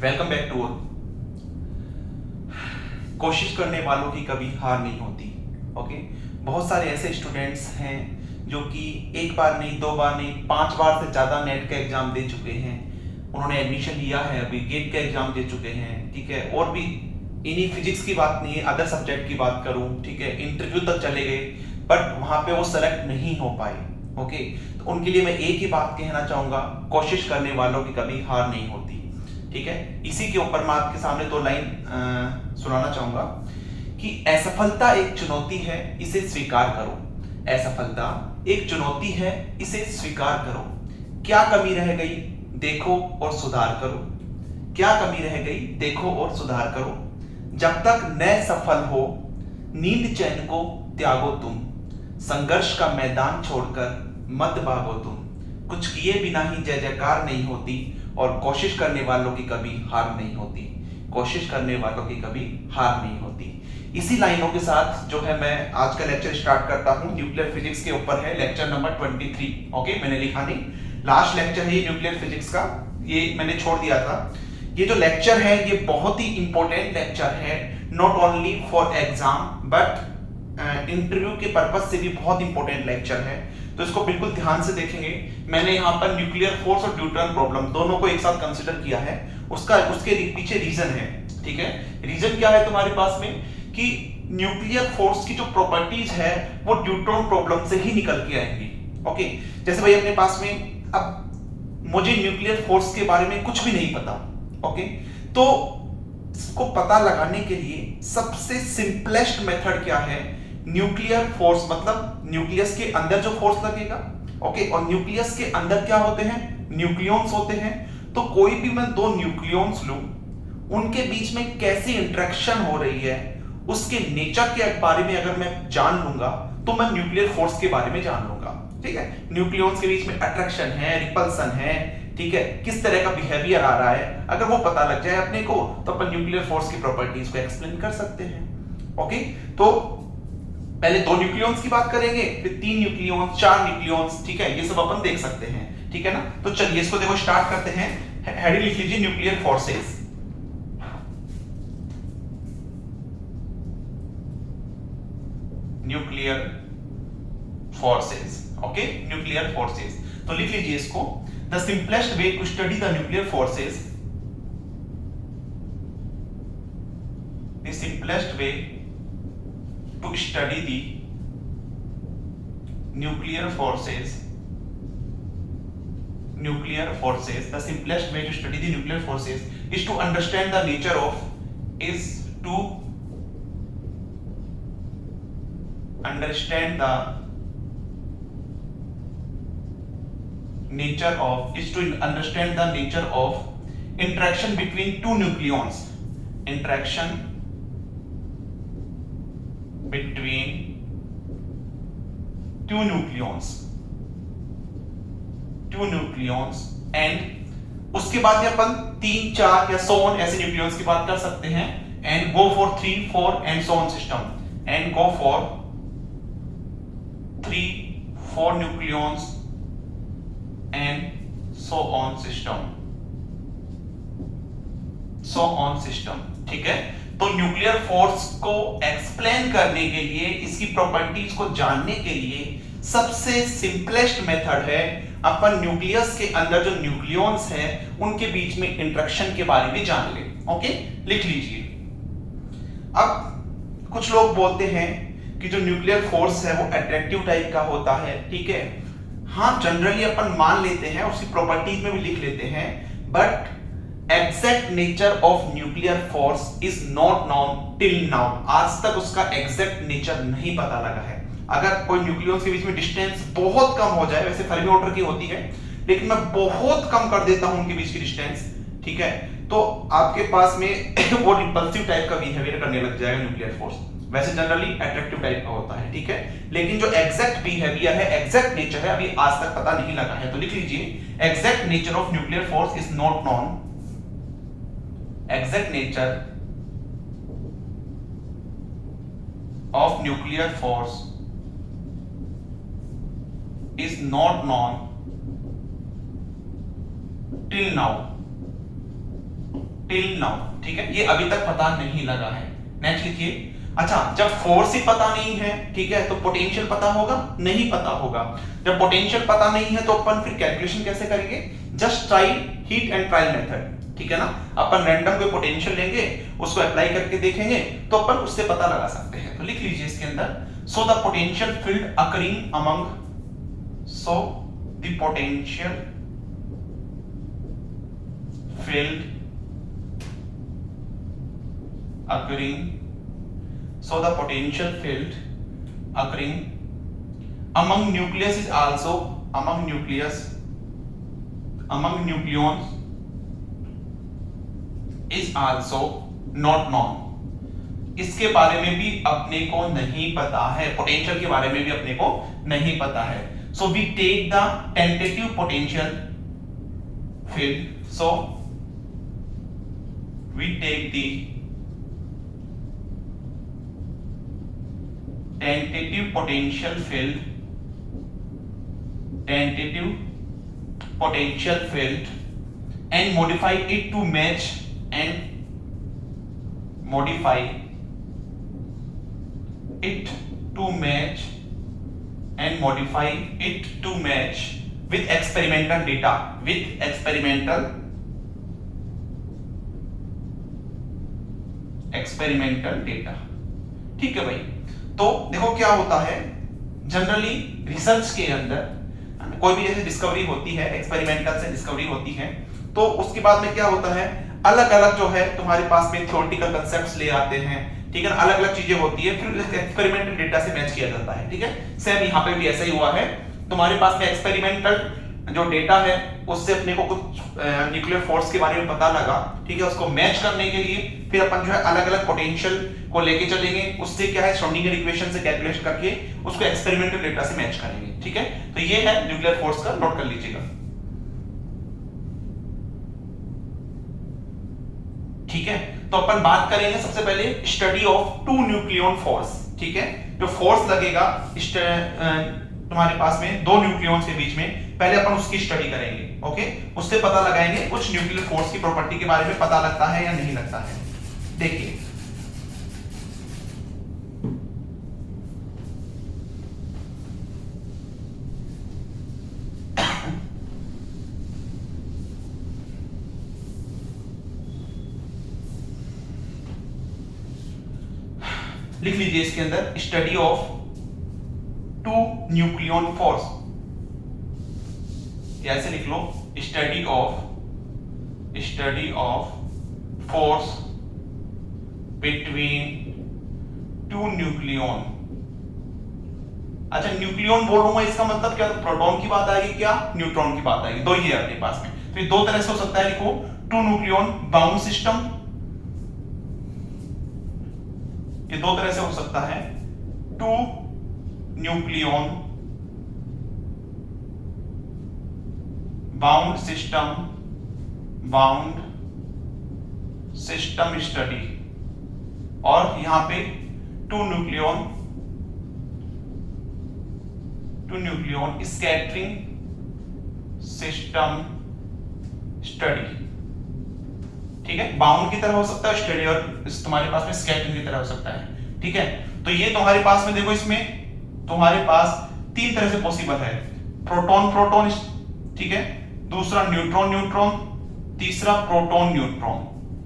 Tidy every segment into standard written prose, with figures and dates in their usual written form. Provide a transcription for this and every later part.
Welcome back to. कोशिश करने वालों की कभी हार नहीं होती। ओके, बहुत सारे ऐसे स्टूडेंट्स हैं जो कि एक बार नहीं, दो बार नहीं, 5 बार से ज़्यादा नेट का एग्ज़ाम दे चुके हैं। उन्होंने एडमिशन लिया है, अभी गेट का एग्ज़ाम दे चुके हैं, ठीक है। और भी इन्हीं फिजिक्स की बात नहीं है, अदर सब्जेक्ट की बात करूँ, ठीक है, इंटरव्यू तक चले गए बट वहाँ पे वो सेलेक्ट नहीं हो पाए। ओके, तो उनके लिए मैं एक ही बात कहना चाहूँगा, कोशिश करने वालों की कभी हार नहीं होती। ठीक है, इसी के ऊपर मैं आपके सामने 2 लाइन सुनाना चाहूंगा कि असफलता एक चुनौती है, इसे स्वीकार करो। असफलता एक चुनौती है, इसे स्वीकार करो। क्या कमी रह गई, देखो और सुधार करो। क्या कमी रह गई, देखो और सुधार करो। जब तक न सफल हो, नींद चैन को त्यागो तुम। संघर्ष का मैदान छोड़कर मत भागो तुम। कुछ किए बिना ही जय जयकार नहीं होती, और कोशिश करने वालों की कभी हार नहीं होती। कोशिश करने वालों की कभी हार नहीं होती। इसी लाइनों के साथ जो है मैं आज का लेक्चर स्टार्ट करता हूं। न्यूक्लियर फिजिक्स के ऊपर है, लेक्चर नंबर 23। ओके, मैंने लिखा नहीं, लास्ट लेक्चर है ये न्यूक्लियर फिजिक्स का, ये मैंने छोड़ दिया था। ये जो लेक्चर है ये बहुत ही इंपॉर्टेंट लेक्चर है, not only for exam but interview के पर्पज से भी बहुत इंपॉर्टेंट लेक्चर है। तो इसको बिल्कुल ध्यान से देखेंगे। मैंने यहाँ पर न्यूक्लियर फोर्स और न्यूट्रॉन प्रॉब्लम दोनों को एक साथ कंसिडर किया है। उसके पीछे रीजन है, ठीक है। रीजन क्या है तुम्हारे पास में कि न्यूक्लियर फोर्स की जो प्रॉपर्टीज है वो न्यूट्रॉन प्रॉब्लम से ही निकल के आएंगी। ओके, जैसे भाई अपने पास में अब मुझे न्यूक्लियर फोर्स के बारे में कुछ भी नहीं पता। ओके, तो इसको पता लगाने के लिए सबसे सिंपलेस्ट मेथड क्या है, न्यूक्लियर फोर्स मतलब न्यूक्लियस के अंदर जो फोर्स लगेगा। ओके, और न्यूक्लियस के अंदर क्या होते हैं, न्यूक्लियॉन्स होते हैं। तो कोई भी मैं 2 न्यूक्लियॉन्स लूं, उनके बीच में कैसी इंटरेक्शन हो रही है, उसके नेचर के बारे में अगर मैं जान लूंगा तो मैं न्यूक्लियर फोर्स के बारे में जान लूंगा। ठीक है, न्यूक्लियॉन्स के बीच में अट्रैक्शन है, रिपल्सन है, ठीक है, किस तरह का बिहेवियर आ रहा है, अगर वो पता लग जाए अपने को तो अपन न्यूक्लियर फोर्स की प्रॉपर्टीज को एक्सप्लेन कर सकते हैं। ओके, तो पहले 2 न्यूक्लियॉन्स की बात करेंगे, फिर 3 न्यूक्लियॉन्स, 4 न्यूक्लियॉन्स, ठीक है, ये सब अपन देख सकते हैं। ठीक है ना, तो चलिए इसको देखो स्टार्ट करते हैं। हेडिंग लिख लीजिए nuclear forces. Nuclear forces, okay, nuclear forces. तो लिख लीजिए इसको, the simplest way to study the nuclear forces, the simplest way to study the nuclear forces, the simplest way to study the nuclear forces is to understand the nature of, is to understand the nature of, is to understand the nature of interaction between 2 nucleons, interaction between 2 nucleons and उसके बाद में अपन 3, 4 या so on ऐसे nucleons की बात कर सकते हैं, and go for 3, 4 and so on system, and go for 3, 4 nucleons and so on system, ठीक है। तो न्यूक्लियर फोर्स को एक्सप्लेन करने के लिए, इसकी प्रॉपर्टीज को जानने के लिए सबसे सिंपलेस्ट मेथड है अपन न्यूक्लियस के अंदर जो न्यूक्लियॉन्स हैं उनके बीच में इंटरेक्शन के बारे में जान ले। ओके, लिख लीजिए। अब कुछ लोग बोलते हैं कि जो न्यूक्लियर फोर्स है वो अट्रैक्टिव टाइप का होता है, ठीक है। हाँ, जनरली अपन मान लेते हैं, उसकी प्रॉपर्टीज में भी लिख लेते हैं, but exact nature of nuclear force is not known till now. आज तक उसका एग्जैक्ट नेचर नहीं पता लगा है। अगर कोई न्यूक्लियॉन्स के बीच में डिस्टेंस बहुत कम हो जाए, वैसे फर्मी ऑर्डर की होती है, लेकिन मैं बहुत कम कर देता हूं उनके बीच की डिस्टेंस, ठीक है, तो आपके पास में वो रिपल्सिव टाइप का बिहेवियर करने लग जाएगा न्यूक्लियर फोर्स। वैसे जनरली अट्रैक्टिव टाइप का होता है, ठीक है, लेकिन जो एग्जैक्ट बिहेवियर है, एग्जैक्ट नेचर है, अभी आज तक पता नहीं लगा है। तो लिख लीजिए, exact nature of nuclear force is not known, exact nature of nuclear force is not known till now, till now, ठीक है, ये अभी तक पता नहीं लगा है। नेक्स्ट लिखिए। अच्छा, जब फोर्स ही पता नहीं है, ठीक है, तो पोटेंशियल पता होगा? नहीं पता होगा। जब पोटेंशियल पता नहीं है तो अपन फिर कैलकुलेशन कैसे करेंगे? Just try heat and trial method, ठीक है ना। अपन रैंडम कोई पोटेंशियल लेंगे, उसको अप्लाई करके देखेंगे, तो अपन उससे पता लगा सकते हैं। तो लिख लीजिए इसके अंदर, so the potential field occurring among, so the potential field occurring, so the potential field occurring among nucleus is also, among nucleus, among nucleons is also not known। इसके बारे में भी अपने को नहीं पता है, पोटेंशियल के बारे में भी अपने को नहीं पता है। so we take the tentative potential field, so we take the tentative potential field, tentative potential field and modify it to match, and modify it to match, and modify it to match with experimental data, with experimental data, ठीक है भाई। तो देखो क्या होता है, generally research के अंदर कोई भी जैसे डिस्कवरी होती है, एक्सपेरिमेंटल से डिस्कवरी होती है, तो उसके बाद में क्या होता है, अलग अलग जो है तुम्हारे पास में थ्योरेटिकल कांसेप्ट्स ले आते हैं, ठीक है ना, अलग अलग चीजें होती है, फिर एक्सपेरिमेंटल डेटा से मैच किया जाता है, ठीक है। सेम यहाँ पे भी ऐसा ही हुआ है, तुम्हारे पास में एक्सपेरिमेंटल जो डेटा है उससे अपने को कुछ न्यूक्लियर फोर्स के बारे में पता लगा, ठीक है, उसको मैच करने के लिए फिर अपन जो है अलग अलग पोटेंशियल को लेके चलेंगे, उससे क्या है श्रोडिंगर इक्वेशन से कैलकुलेट करके उसको एक्सपेरिमेंटल डेटा से मैच करेंगे, ठीक है। तो ये है न्यूक्लियर फोर्स का, नोट कर लीजिएगा, ठीक है। तो अपन बात करेंगे सबसे पहले study of two nucleon force, ठीक है। जो फोर्स लगेगा तुम्हारे पास में दो न्यूक्लियॉन्स के बीच में, पहले अपन उसकी स्टडी करेंगे, ओके। उससे पता लगाएंगे कुछ न्यूक्लियर फोर्स की प्रॉपर्टी के बारे में पता लगता है या नहीं लगता है। देखिए लिख लीजिए इसके अंदर, study of two nucleon force, ऐसे लिख लो, study of force between two nucleon. अच्छा, न्यूक्लियन बोलूंगा इसका मतलब क्या, प्रोटॉन की बात आएगी क्या, न्यूट्रॉन की बात आएगी, दो ही है अपने पास में। तो ये दो तरह से हो सकता है, लिखो टू न्यूक्लियन बाउंड सिस्टम, ये दो तरह से हो सकता है, two nucleon bound system study, और यहां पे two nucleon scattering system study, ठीक है। बाउंड की तरह हो सकता है स्टडी, और तुम्हारे पास में स्कैटरिंग की तरह हो सकता है, ठीक है। तो ये तुम्हारे पास में देखो, इसमें तुम्हारे पास तीन तरह से पॉसिबल है, प्रोटॉन प्रोटॉन, ठीक है, दूसरा न्यूट्रॉन न्यूट्रॉन, तीसरा प्रोटॉन न्यूट्रॉन,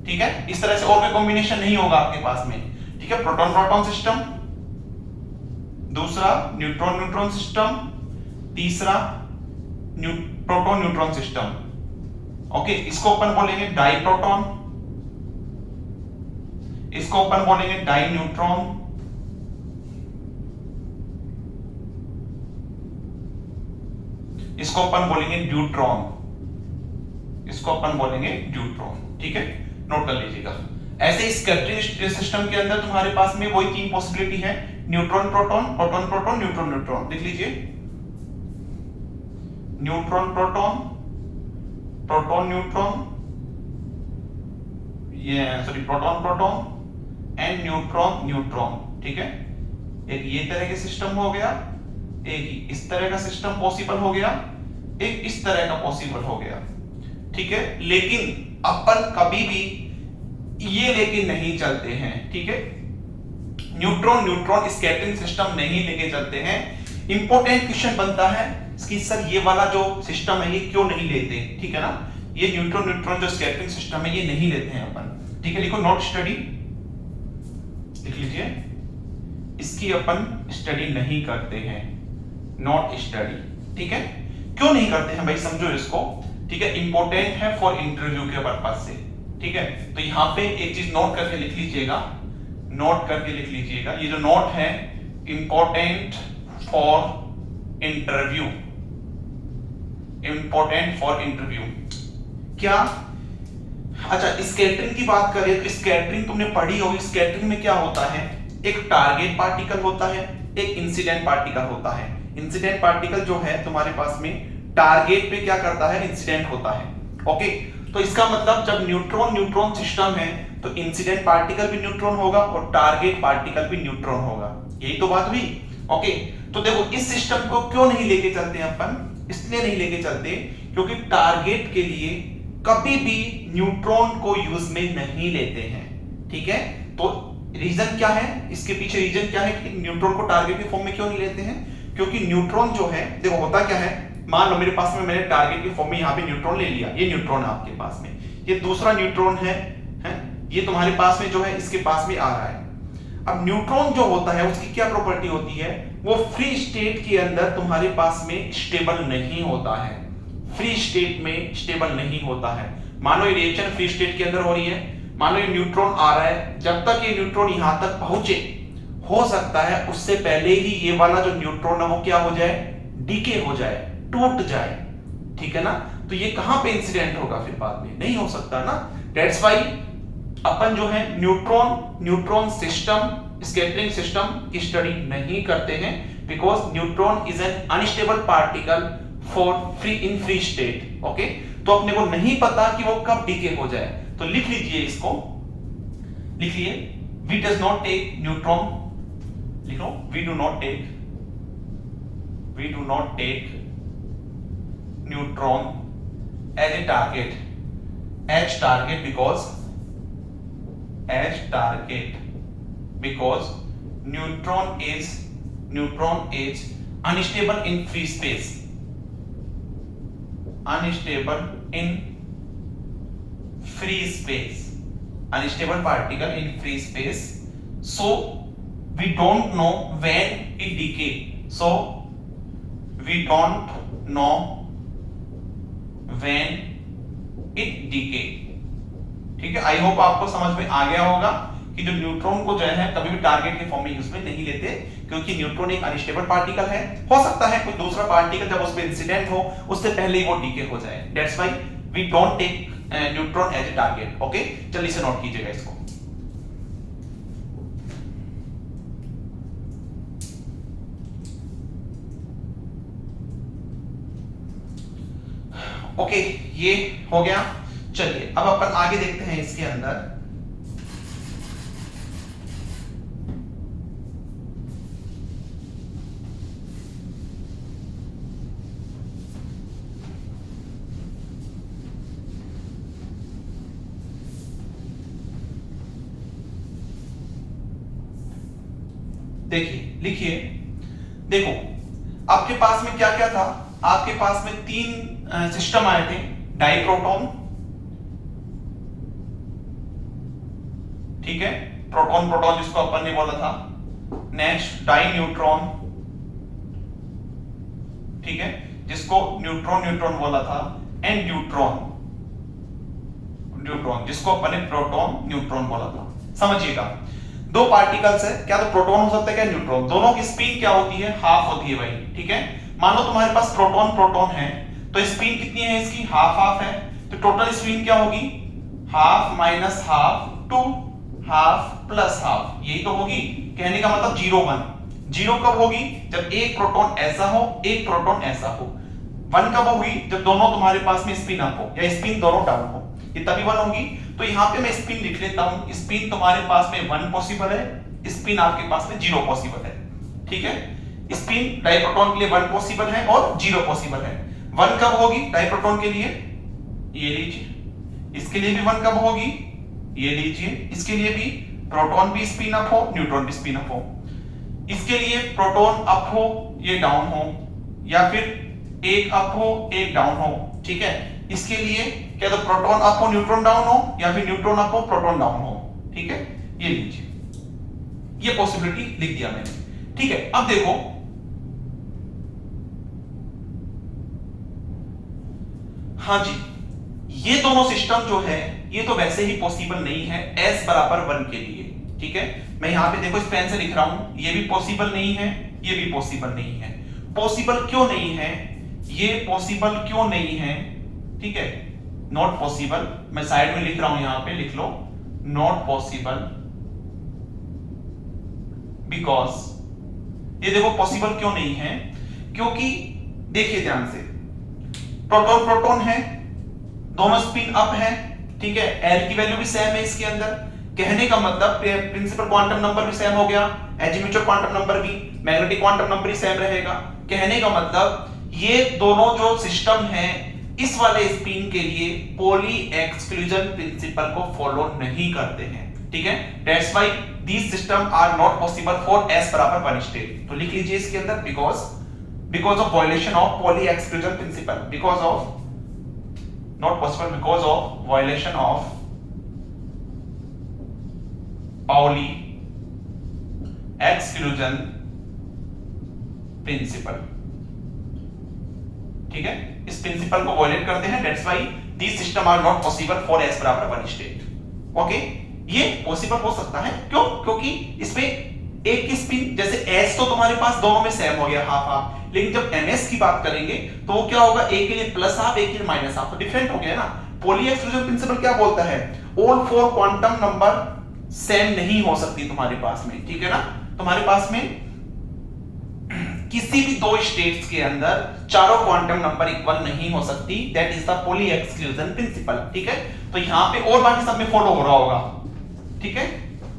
ठीक है। इस तरह से और कोई कॉम्बिनेशन नहीं होगा आपके पास में, ठीक है। प्रोटॉन प्रोटॉन सिस्टम, दूसरा न्यूट्रॉन न्यूट्रॉन सिस्टम, तीसरा प्रोटॉन न्यूट्रॉन सिस्टम, ओके। इसको अपन बोलेंगे डाई प्रोटॉन, इसको अपन बोलेंगे डाई न्यूट्रॉन, इसको अपन बोलेंगे ड्यूट्रॉन, इसको अपन बोलेंगे ड्यूट्रॉन, ठीक है, नोट कर लीजिएगा। ऐसे स्कैटरिंग सिस्टम के अंदर तुम्हारे पास में वही तीन पॉसिबिलिटी है, neutron proton, proton proton, neutron neutron. लिख लीजिए, न्यूट्रॉन प्रोटॉन, प्रोटॉन न्यूट्रॉन, ये sorry proton proton and neutron neutron, ठीक है। एक ये तरह के सिस्टम हो गया, एक इस तरह का सिस्टम पॉसिबल हो गया, एक इस तरह का पॉसिबल हो गया, ठीक है। लेकिन अपन कभी भी ये लेके नहीं चलते हैं, ठीक है। न्यूट्रॉन न्यूट्रॉन स्कैटरिंग सिस्टम नहीं लेके चलते हैं। इंपॉर्टेंट क्वेश्चन बनता है कि सर ये वाला जो सिस्टम है ये क्यों नहीं लेते, ठीक है ना। ये न्यूट्रॉन न्यूट्रॉन जो स्कैटरिंग सिस्टम है ये नहीं लेते हैं अपन, ठीक है। लिखो नॉट स्टडी, लिख लीजिए, इसकी अपन स्टडी नहीं करते हैं, नॉट स्टडी, ठीक है। क्यों नहीं करते हैं भाई, समझो इसको, ठीक है। इंपॉर्टेंट है फॉर इंटरव्यू के पर्पस से, ठीक है। तो यहां पे एक चीज नोट करके लिख लीजिएगा, नोट करके लिख लीजिएगा, ये जो नोट है important for interview, important for interview. क्या, अच्छा स्कैटरिंग की बात करें तो स्कैटरिंग तुमने पढ़ी होगी। स्कैटरिंग में क्या होता है, एक टारगेट पार्टिकल होता है, एक इंसिडेंट पार्टिकल होता है। इंसिडेंट पार्टिकल जो है तुम्हारे पास में टारगेट पे क्या करता है, इंसिडेंट होता है, ओके। तो इसका मतलब जब न्यूट्रॉन न्यूट्रॉन सिस्टम है तो इंसिडेंट पार्टिकल भी न्यूट्रॉन होगा और टारगेट पार्टिकल भी न्यूट्रॉन होगा, यही तो बात हुई, ओके। तो देखो इस सिस्टम को क्यों नहीं लेके चलते हैं अपन, इसलिए नहीं लेके चलते क्योंकि टारगेट के लिए कभी भी न्यूट्रॉन को यूज में नहीं लेते हैं, ठीक है। तो रीजन क्या है, इसके पीछे रीजन क्या है कि न्यूट्रॉन को टारगेट के फॉर्म में क्यों नहीं लेते हैं, क्योंकि न्यूट्रॉन जो है, देखो होता क्या है, मान लो मेरे पास में मैंने टारगेट के फॉर्म में यहाँ पे न्यूट्रॉन ले लिया, ये न्यूट्रॉन है आपके पास में, ये दूसरा न्यूट्रॉन है, ये तुम्हारे पास में जो है इसके पास में आ रहा है। अब न्यूट्रॉन जो होता है उसकी क्या प्रॉपर्टी होती है, वो फ्री स्टेट के अंदर तुम्हारे पास में स्टेबल नहीं होता है, फ्री स्टेट में स्टेबल नहीं होता है। मानो ये रिएक्शन फ्री स्टेट के अंदर हो रही है, मान लो ये न्यूट्रॉन आ रहा है, जब तक ये न्यूट्रॉन यहां तक पहुंचे, हो सकता है उससे पहले ही ये वाला जो न्यूट्रॉन है वो क्या हो जाए, डीके हो जाए, टूट जाए, ठीक है ना। तो ये कहां पे इंसिडेंट होगा, फिर बाद में नहीं हो सकता ना। दैट्स व्हाई अपन जो है neutron neutron system, scattering system की स्टडी नहीं करते हैं, because neutron is an unstable particle for free state, okay. तो अपने को नहीं पता कि वो कब डीके हो जाए, तो लिख लीजिए इसको, लिखिए, we does not take neutron, लिखो, we do not take neutron as a target, because neutron is unstable in free space, unstable particle in free space, so we don't know when it decay, ठीक है। I hope आपको समझ में आ गया होगा कि जो न्यूट्रॉन को जो है कभी भी टारगेट के फॉर्म में यूज में नहीं लेते, क्योंकि न्यूट्रॉन एक अनस्टेबल पार्टिकल है, हो सकता है कोई दूसरा पार्टिकल जब उसमें इंसिडेंट हो उससे पहले ही वो डीके हो जाए। That's why we don't take neutron as a target, okay. चलिए इसे नोट कीजिएगा इसको। ओके, ये हो गया। चलिए अब अपन आगे देखते हैं इसके अंदर। देखिए, लिखिए, देखो आपके पास में क्या क्या था, आपके पास में तीन सिस्टम आए थे, डाइप्रोटॉन, ठीक है, प्रोटॉन प्रोटॉन जिसको अपन ने बोला था, नेक्स्ट डाई न्यूट्रॉन, ठीक है, जिसको न्यूट्रॉन न्यूट्रॉन बोला था, एंड न्यूट्रॉन न्यूट्रॉन जिसको अपन ने प्रोटॉन न्यूट्रॉन बोला था। समझिएगा, दो पार्टिकल्स है, क्या तो प्रोटॉन हो सकता है क्या न्यूट्रॉन, दोनों की स्पिन क्या होती है, हाफ होती है भाई, ठीक है। मान लो तुम्हारे पास प्रोटॉन प्रोटॉन है तो स्पिन कितनी है इसकी, हाफ हाफ है, तो टोटल स्पिन क्या होगी, half minus half to half plus half, यही तो होगी। कहने का मतलब 0 1। 0 कब होगी, जब एक प्रोटॉन ऐसा हो एक प्रोटॉन ऐसा हो। 1 कब होगी, जब दोनों तुम्हारे पास में स्पिन अप हो या स्पिन दोनों डाउन हो, ये तभी 1 होगी। तो यहाँ पे मैं स्पिन लिख लेता हूं, स्पिन तुम्हारे पास में 1 पॉसिबल है, स्पिन आपके पास में 0 पॉसिबल है, ठीक है। स्पिन डाइप्रोटॉन के लिए 1 पॉसिबल है और 0 पॉसिबल है। 1 कब होगी डाइप्रोटॉन के लिए, ये लीजिए, इसके लिए भी 1 कब होगी, ये लीजिए, इसके लिए भी प्रोटॉन भी स्पिन अप हो, न्यूट्रॉन भी स्पिन अप हो। इसके लिए प्रोटॉन अप हो, ये डाउन हो, या फिर एक अप हो एक डाउन हो, ठीक है। इसके लिए क्या तो प्रोटॉन अप हो न्यूट्रॉन डाउन हो, या फिर न्यूट्रॉन अप हो प्रोटॉन डाउन हो, ठीक है। ये लीजिए, ये पॉसिबिलिटी लिख दिया मैंने, ठीक है। अब देखो हाँ जी, ये दोनों सिस्टम जो है ये तो वैसे ही पॉसिबल नहीं है s बराबर 1 के लिए, ठीक है। मैं यहां पे देखो इस पेन से लिख रहा हूं, ये भी पॉसिबल नहीं है, ये भी पॉसिबल नहीं है। पॉसिबल क्यों नहीं है, ये पॉसिबल क्यों नहीं है, ठीक है, नॉट पॉसिबल। मैं साइड में लिख रहा हूं, यहां पे लिख लो नॉट पॉसिबल बिकॉज। ये देखो पॉसिबल क्यों नहीं है, क्योंकि देखिए ध्यान से, प्रोटॉन प्रोटॉन है, दोनों स्पिन अप है, ठीक है, एल की वैल्यू भी सेम है इसके अंदर। कहने का मतलब प्रिंसिपल क्वांटम नंबर भी सेम हो गया, एजीम्यूचुअल क्वांटम नंबर भी, मैग्नेटिक क्वांटम नंबर भी सेम रहेगा। कहने का मतलब ये दोनों जो सिस्टम है इस वाले स्पिन के लिए पॉली एक्सक्लूजन प्रिंसिपल को फॉलो नहीं करते हैं, ठीक है। That's why these system are not possible for s बराबर 1 स्टेट। तो लिख लीजिए इसके अंदर because of violation of Pauli exclusion principle, because of not possible because of violation of Pauli exclusion principle, ठीक है। इस प्रिंसिपल को वायलेट करते हैं, that's why these system are not possible for s बराबर 1 स्टेट। ओके, ये possible हो सकता है, क्यों? क्योंकि इसमें एक की स्पिन, जैसे s तो तुम्हारे पास दोनों में सेम हो गया हाफ हाफ, लेकिन जब ms की बात करेंगे तो वो क्या होगा, एक के लिए प्लस हाफ एक के लिए माइनस हाफ, तो डिफरेंट हो गया ना। पॉली एक्सक्लूजन प्रिंसिपल क्या बोलता है, all four quantum number same नहीं हो सकती तुम्हारे पास में, ठीक है ना। तुम्हारे पास में किसी भी दो स्टेट्स के अंदर चारों क्वांटम नंबर इक्वल नहीं हो सकती, that is the poly exclusion principal, ठीक है। तो यहां पे और बाकी सब में फॉलो हो रहा होगा, ठीक है।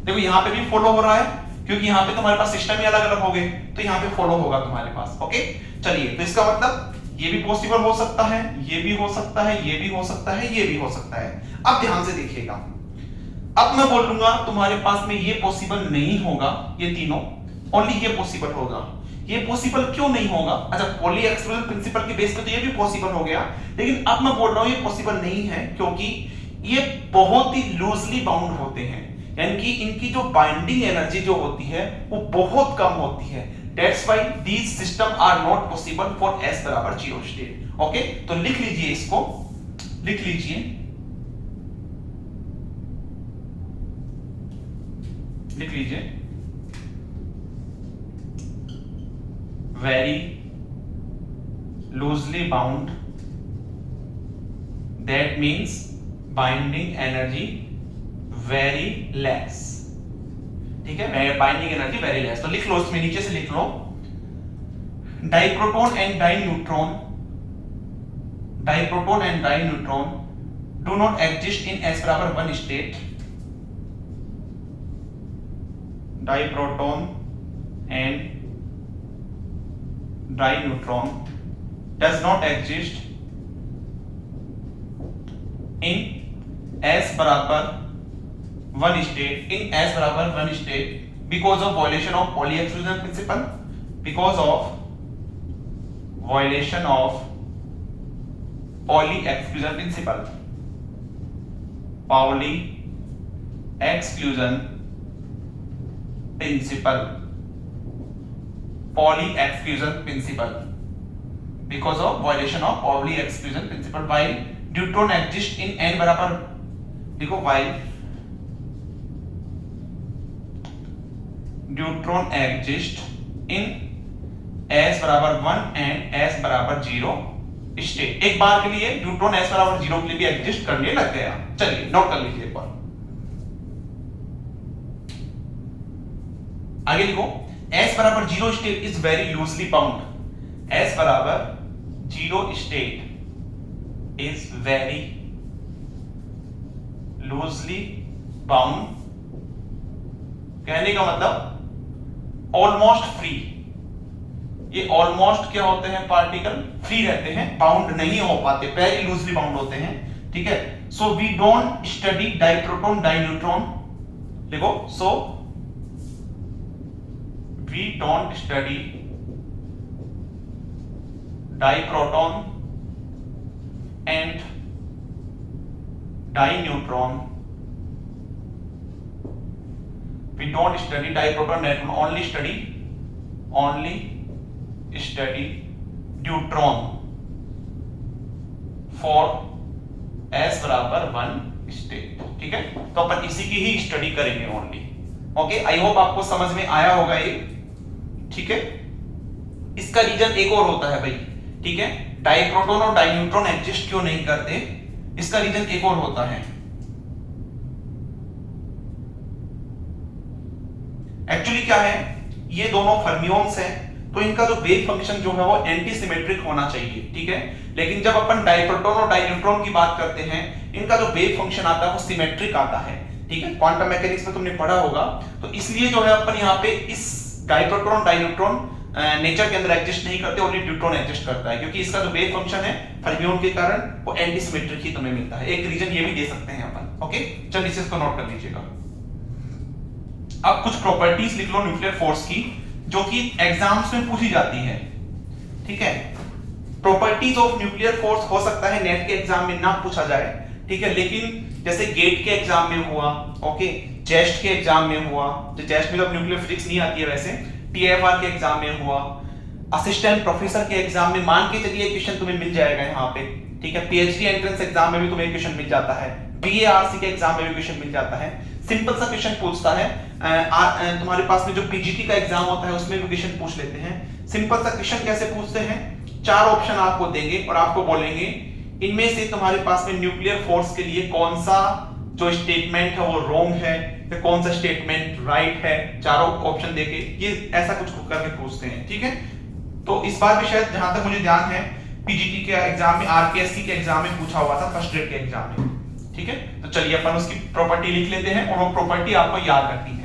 देखो यहां पे भी फॉलो हो रहा है, क्योंकि यहां पे तुम्हारे पास सिस्टम ही अलग अलग हो गए, तो यहां पे फॉलो होगा तुम्हारे पास। ओके, चलिए, तो इसका मतलब ये भी पॉसिबल हो सकता है, ये भी हो सकता है, ये भी हो सकता है, ये भी हो सकता है। अब ध्यान से देखिएगा, अब मैं बोलूंगा तुम्हारे पास में ये पॉसिबल नहीं होगा, ये तीनों, ओनली ये पॉसिबल होगा। ये पॉसिबल क्यों नहीं होगा? अच्छा, पॉली एक्सक्लूजन प्रिंसिपल के बेस पे तो ये भी पॉसिबल हो गया, लेकिन अब मैं बोल रहा हूं ये पॉसिबल नहीं है, क्योंकि ये बहुत ही लूजली बाउंड होते हैं, यानी कि इनकी जो बाइंडिंग एनर्जी जो होती है वो बहुत कम होती है। That's why these system are not possible for s बराबर 0 स्टेट। ओके, तो लिख लीजिए, इसको लिख लीजिए, लिख लीजिए, very loosely bound, that means binding energy very less, ठीक है, बाइंडिंग एनर्जी वेरी लेस। तो लिख लो, इसमें नीचे से लिख लो, diproton and dineutron, diproton and dineutron do not exist in s बराबर 1 state. Diproton and dineutron does not exist in s बराबर 1 state, in s बराबर 1 state because of violation of Pauli exclusion principle, because of violation of Pauli exclusion principle, Pauli exclusion principle, Pauli exclusion principle, because of violation of Pauli exclusion principle, while neutron exist in n बराबर, देखो, while neutron exist in s बराबर 1 and s बराबर 0 state. एक बार के लिए neutron s बराबर 0 के लिए भी एग्जिस्ट करने लग गया। चलिए नोट कर लीजिए एक बार, आगे लिखो, s बराबर 0 state is very loosely bound, s बराबर 0 state is very loosely bound. कहने का मतलब ऑलमोस्ट फ्री, ये ऑलमोस्ट क्या होते हैं, पार्टिकल फ्री रहते हैं, बाउंड नहीं हो पाते, वेरी लूजली बाउंड होते हैं, ठीक है। So we don't study diproton dineutron, देखो, so we don't study diproton and dineutron, we don't study diproton neutron, only study deuteron for s बराबर 1 स्टेट, ठीक है। तो अपन इसी की ही स्टडी करेंगे ओनली, ओके। आई होप आपको समझ में आया होगा ये, ठीक है। इसका रीजन एक और होता है भाई, ठीक है। डाइप्रोटॉन और डाई न्यूट्रॉन एग्जिस्ट क्यों नहीं करते, इसका रीजन एक और होता है। एक्चुअली क्या है, ये दोनों फर्मियोन्स हैं, तो इनका जो वेव फंक्शन जो है वो एंटी सिमेट्रिक होना चाहिए, ठीक है। लेकिन जब अपन डाइप्रोटॉन और डाई न्यूट्रॉन की बात करते हैं, इनका जो वेव फंक्शन आता है वो सिमेट्रिक आता है, ठीक है। क्वांटम मैकेनिक्स में तुमने पढ़ा होगा, तो इसलिए जो है अपन यहाँ पे इस डाइप्रोटॉन डाई न्यूट्रॉन नेचर के अंदर एग्जिस्ट नहीं करते, ओनली ड्यूट्रॉन एग्जिस्ट करता है, क्योंकि इसका जो वेव फंक्शन है फर्मियोन के कारण वो एंटी सिमेट्रिक ही तुम्हें मिलता है। एक रीजन ये भी दे सकते हैं अपन, ओके। चलिए इसको नोट कर लीजिएगा। अब कुछ प्रॉपर्टीज लिख लो न्यूक्लियर फोर्स की, जो कि एग्जाम्स में पूछी जाती है, ठीक है। प्रॉपर्टीज ऑफ न्यूक्लियर फोर्स हो सकता है नेट के एग्जाम में ना पूछा जाए, ठीक है, लेकिन जैसे गेट के एग्जाम में हुआ, ओके, जेस्ट के एग्जाम में हुआ, जो जेस्ट में तो न्यूक्लियर फिजिक्स नहीं आती है वैसे, टीएफआर के एग्जाम में हुआ, असिस्टेंट प्रोफेसर के एग्जाम में मान के चलिए क्वेश्चन तुम्हें मिल जाएगा यहाँ पे, ठीक है। पीएचडी एंट्रेंस एग्जाम में भी तुम्हें क्वेश्चन मिल जाता है, बीएआरसी के एग्जाम में भी क्वेश्चन मिल जाता है। सिंपल सा क्वेश्चन पूछता है, तुम्हारे पास में जो पीजीटी का एग्जाम होता है उसमें भी क्वेश्चन पूछ लेते हैं। सिंपल सा क्वेश्चन कैसे पूछते हैं, 4 ऑप्शन आपको देंगे और आपको बोलेंगे इनमें से तुम्हारे पास में न्यूक्लियर फोर्स के लिए कौन सा जो स्टेटमेंट है वो रॉन्ग है या कौन सा स्टेटमेंट राइट है, चारों ऑप्शन देके ये ऐसा कुछ करके पूछते हैं, ठीक है। तो इस बार भी शायद जहां तक मुझे ध्यान है पीजीटी के एग्जाम में, आरकेएससी के एग्जाम में पूछा हुआ था, फर्स्ट ग्रेड के एग्जाम में, ठीक है। तो चलिए अपन उसकी प्रॉपर्टी लिख लेते हैं और वो प्रॉपर्टी आपको याद रखनी है,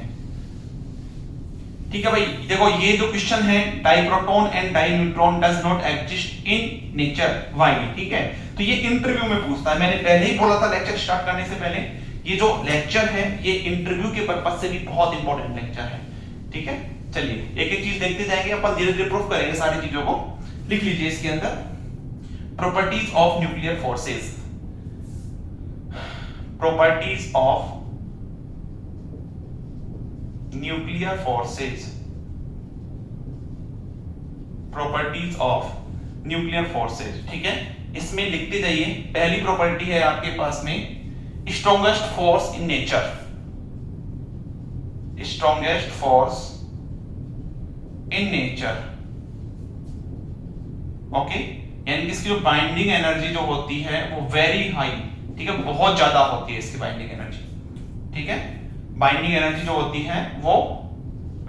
ठीक है भाई। देखो ये जो क्वेश्चन है, diproton and dineutron does not exist in nature, why, ठीक है। तो ये इंटरव्यू में पूछता है, मैंने पहले ही बोला था लेक्चर स्टार्ट करने से पहले, ये जो लेक्चर है ये इंटरव्यू के पर्पस से भी बहुत इंपॉर्टेंट लेक्चर है, ठीक है। चलिए एक एक चीज देखते जाएंगे, अपन धीरे धीरे प्रूफ करेंगे सारी चीजों को। लिख लीजिए इसके अंदर properties of nuclear forces, properties of nuclear forces, properties of nuclear forces, ठीक है। इसमें लिखते जाइए। पहली प्रॉपर्टी है आपके पास में strongest force in nature, strongest force in nature, okay. यानी कि इसकी जो बाइंडिंग एनर्जी जो होती है वो वेरी हाई, ठीक है, बहुत ज्यादा होती है इसकी बाइंडिंग एनर्जी, ठीक है। बाइंडिंग एनर्जी जो होती है वो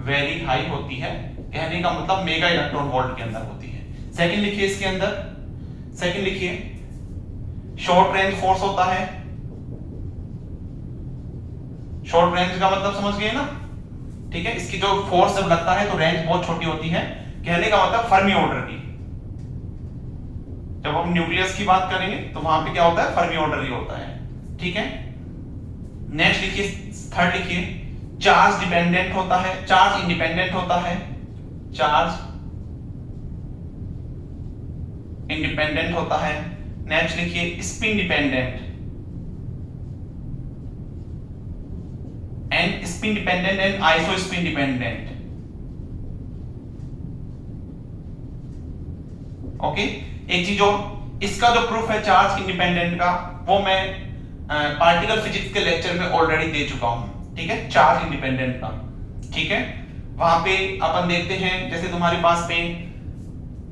वेरी हाई होती है, कहने का मतलब मेगा इलेक्ट्रॉन वोल्ट के अंदर होती है। सेकंड लिखिए इसके अंदर, सेकंड लिखिए शॉर्ट रेंज फोर्स होता है। शॉर्ट रेंज का मतलब समझ गए ना, ठीक है। इसकी जो फोर्स जब लगता है तो रेंज बहुत छोटी होती है, कहने का मतलब फर्मी ऑर्डर की। जब हम न्यूक्लियस की बात करेंगे तो वहां पे क्या होता है, फर्मी ऑर्डर ही होता है, ठीक है। नेक्स्ट लिखिए, थर्ड लिखिए चार्ज डिपेंडेंट होता है, चार्ज इंडिपेंडेंट होता है, चार्ज इंडिपेंडेंट होता है। नेक्स्ट लिखिए spin dependent, and spin dependent and iso spin dependent, okay. एक चीज और, इसका जो प्रूफ है चार्ज इंडिपेंडेंट का वो मैं पार्टिकल फिजिक्स के लेक्चर में ऑलरेडी दे चुका हूं, ठीक है, चार्ज इंडिपेंडेंट का, ठीक है। वहां पे अपन देखते हैं जैसे तुम्हारे पास में